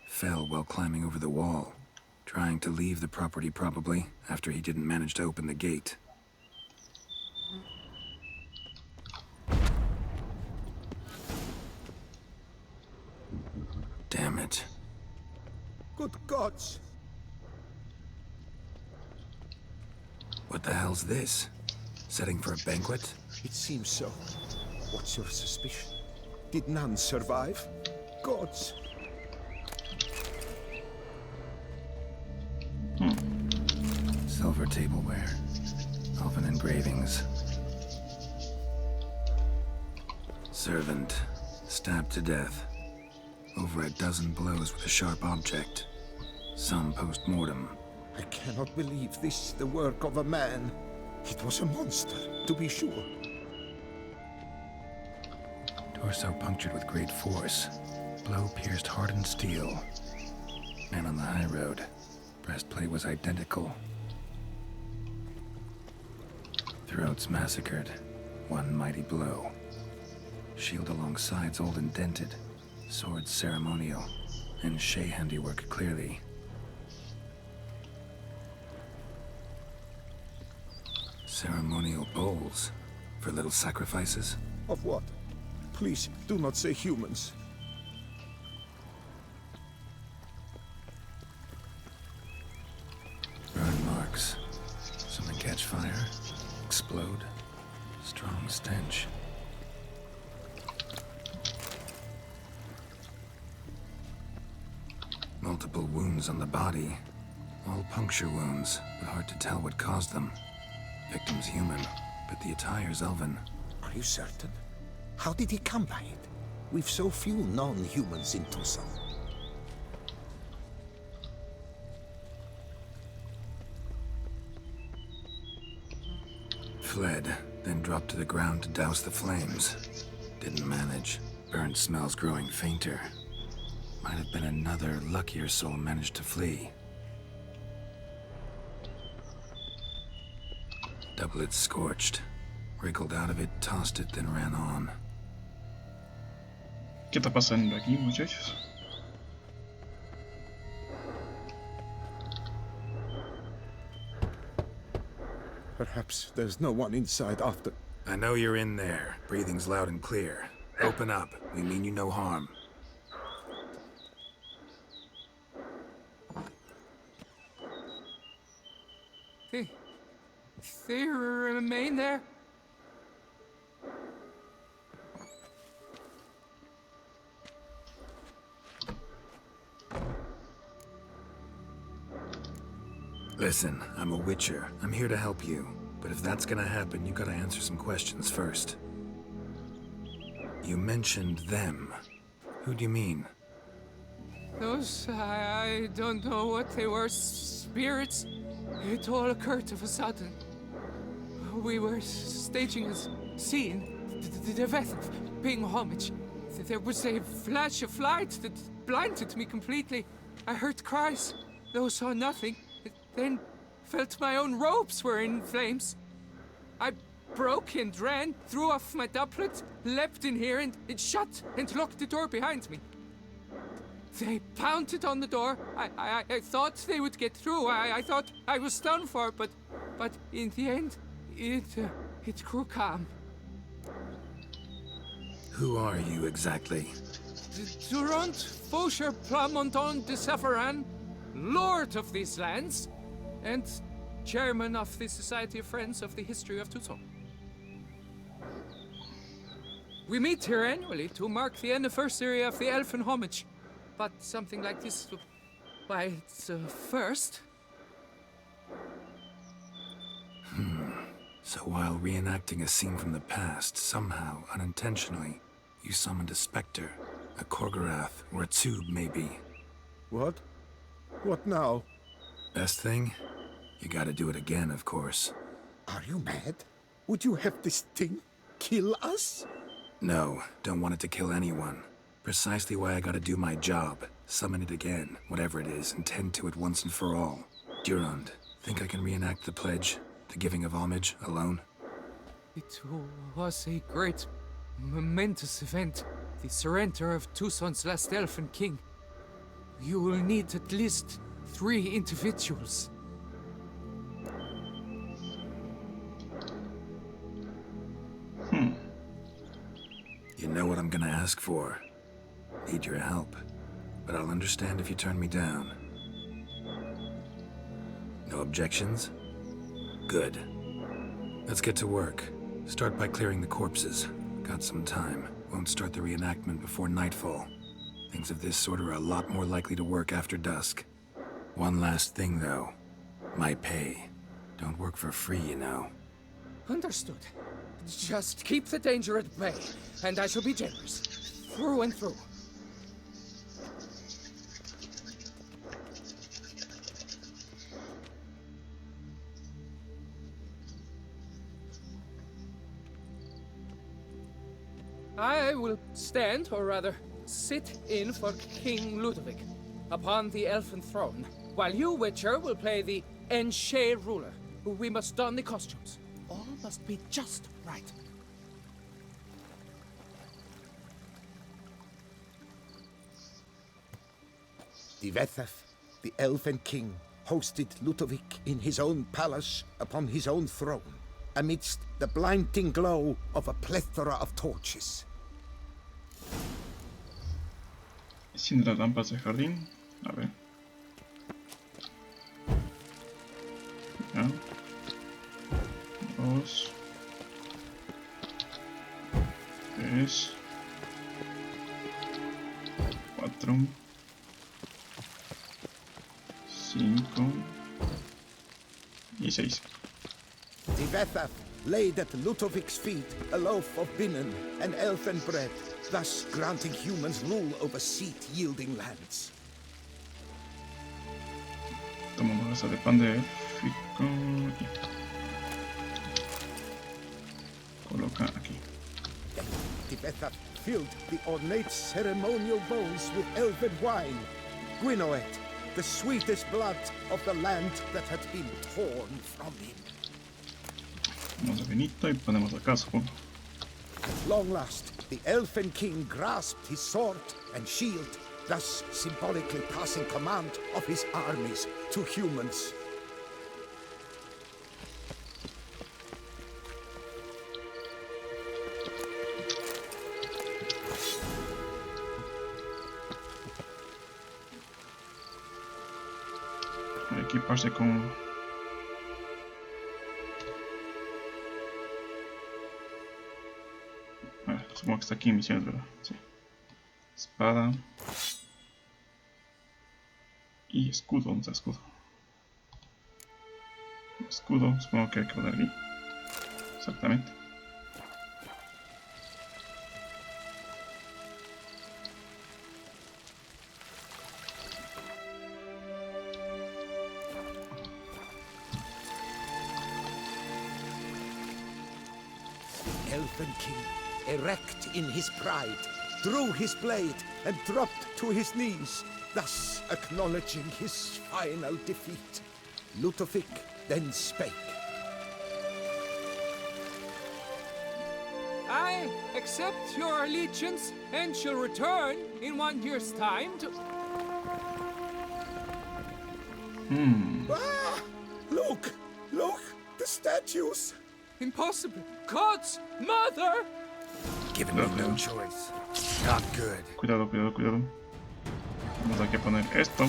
Fell while climbing over the wall. Trying to leave the property probably, after he didn't manage to open the gate. Damn it. Good gods! What the hell's this? Setting for a banquet? It seems so. What's your suspicion? Did none survive? Gods! Silver tableware. Elven engravings. Servant. Stabbed to death. Over a dozen blows with a sharp object. Some post-mortem. I cannot believe this is the work of a man. It was a monster, to be sure. Torso punctured with great force. Blow pierced hardened steel. Man on the high road. Breastplate was identical. Throats massacred. One mighty blow. Shield along sides old and dented. Sword ceremonial. And Shay handiwork clearly. Ceremonial bowls. For little sacrifices? Of what? Please, do not say humans. Burn marks. Some catch fire. Explode. Strong stench. Multiple wounds on the body. All puncture wounds, but hard to tell what caused them. Victim's human, but the attire's elven. Are you certain? How did he come by it? We've so few non-humans in Tucson. fled, then dropped to the ground to douse the flames. Didn't manage. Burnt smells growing fainter. Might have been another luckier soul managed to flee. Doublet scorched. Wriggled out of it, tossed it, then ran on. ¿Qué está pasando aquí, muchachos? Perhaps there's no one inside after... I know you're in there. Breathing's loud and clear. Open up. We mean you no harm. They remain there? Listen, I'm a witcher. I'm here to help you. But if that's gonna happen, you gotta answer some questions first. You mentioned them. Who do you mean? Those, I don't know what they were. Spirits? It all occurred of a sudden. We were staging a scene, the death of paying homage. There was a flash of light that blinded me completely. I heard cries, though saw nothing. Then felt my own robes were in flames. I broke and ran, threw off my doublet, leapt in here and it shut and locked the door behind me. They pounded on the door. I thought they would get through. I thought I was done for, but in the end, it grew calm. Who are you exactly? Durant Faucher Plamondon de Savaran, Lord of these lands, and Chairman of the Society of Friends of the History of Toussaint. We meet here annually to mark the anniversary of the Elfin Homage. But something like this, why, it's a first. So while reenacting a scene from the past, somehow, unintentionally, you summoned a specter, a Korgorath, or a tube, maybe. What? What now? Best thing? You gotta do it again, of course. Are you mad? Would you have this thing kill us? No, don't want it to kill anyone. Precisely why I gotta do my job. Summon it again, whatever it is, and tend to it once and for all. Durand, think I can reenact the pledge, the giving of homage, alone? It was a great, momentous event. The surrender of Toussaint's last elfin king. You will need at least 3 individuals. You know what I'm gonna ask for. Need your help, but I'll understand if you turn me down. No objections? Good. Let's get to work. Start by clearing the corpses. Got some time. Won't start the reenactment before nightfall. Things of this sort are a lot more likely to work after dusk. One last thing, though. My pay. Don't work for free, you know. Understood. Just keep the danger at bay, and I shall be generous. Through and through. I will stand, or rather, sit in for King Ludovic, upon the elfin throne, while you, Witcher, will play the Enche ruler. We must don the costumes. All must be just right. Divethaf, the elfin king, hosted Ludovic in his own palace upon his own throne, amidst the blinding glow of a plethora of torches. Sin las lámparas de jardín. A ver. Ya. 2. 3. 4. 5. Y 6. Divethaf laid at Ludovic's feet a loaf of binnen and elfin bread, thus granting humans rule over seat-yielding lands. Tomamos esa de pan de élfico. coloca aquí. Tibetha filled the ornate ceremonial bowls with elven wine. Gwinoet, the sweetest blood of the land that had been torn from him. Ponemos el vinito y ponemos acá, supongo. At long last, the elfin king grasped his sword and shield, thus symbolically passing command of his armies to humans. Equiparse con... supongo que está aquí en misiones, ¿verdad? Sí. Espada. Y escudo. ¿Dónde está escudo? Escudo, supongo que hay que poner aquí. Exactamente. Elfin king, erect in his pride, drew his blade and dropped to his knees, thus acknowledging his final defeat. Ludovic then spake. I accept your allegiance and shall return in 1 year's time to... Ah! Look! Look! The statues! Impossible! God's mother! Giving me no choice. Not good. Cuidado, cuidado, cuidado. Vamos aquí a poner esto.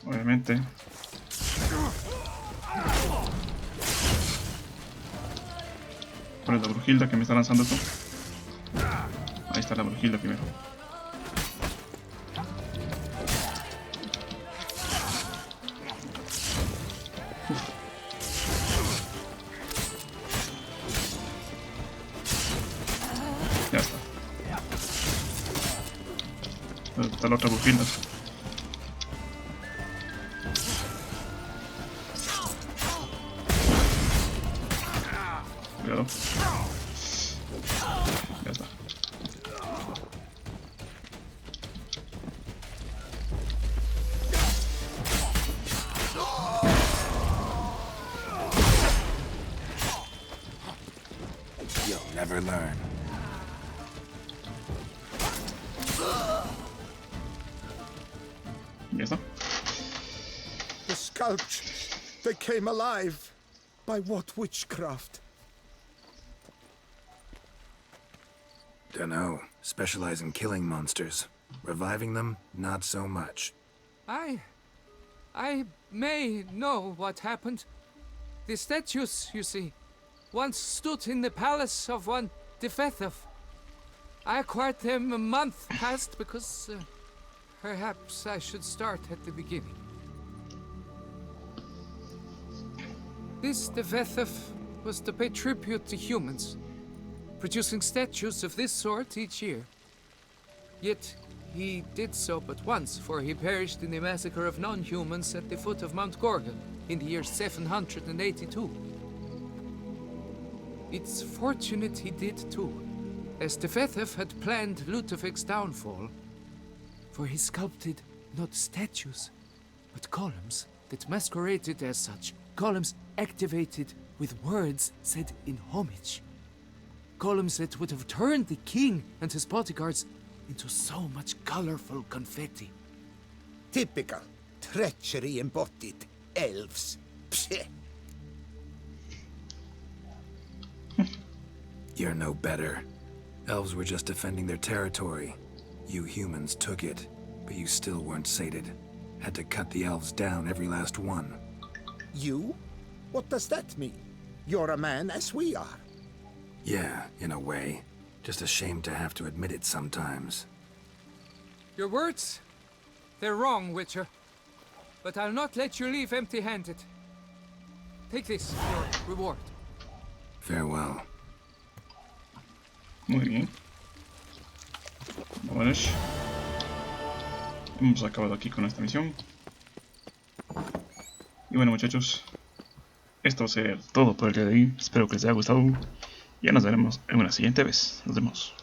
Obviamente. Poner la brujilda que me está lanzando esto. Ahí está la brujilda primero. Ya está. ¿Dónde está la otra brujilda? Cuidado. Ya está. You'll never learn. Ya está. The sculptures, they came alive. By what witchcraft? Dunno. Specialize in killing monsters. Reviving them, not so much. I may know what happened. The statues, you see, once stood in the palace of one Defethov. I acquired them a month past because perhaps I should start at the beginning. This Defethov was to pay tribute to humans, producing statues of this sort each year. Yet he did so but once, for he perished in the massacre of non-humans at the foot of Mount Gorgon in the year 782. It's fortunate he did too, as Defethov had planned Ludovic's downfall, for he sculpted not statues, but columns that masqueraded as such, columns activated with words said in homage. Columns that would have turned the king and his bodyguards into so much colorful confetti. Typical. Treachery embodied. Elves. Psheh. You're no better. Elves were just defending their territory. You humans took it, but you still weren't sated. Had to cut the elves down, every last one. You? What does that mean? You're a man as we are. Yeah, in a way. Just ashamed to have to admit it sometimes. Your words? They're wrong, Witcher. But I'll not let you leave empty-handed. Take this, your reward. Farewell. Muy bien. Vámonos. Hemos acabado aquí con esta misión. Y bueno, muchachos, esto va a ser todo por el día de hoy. Espero que les haya gustado. Ya nos veremos en una siguiente vez. Nos vemos.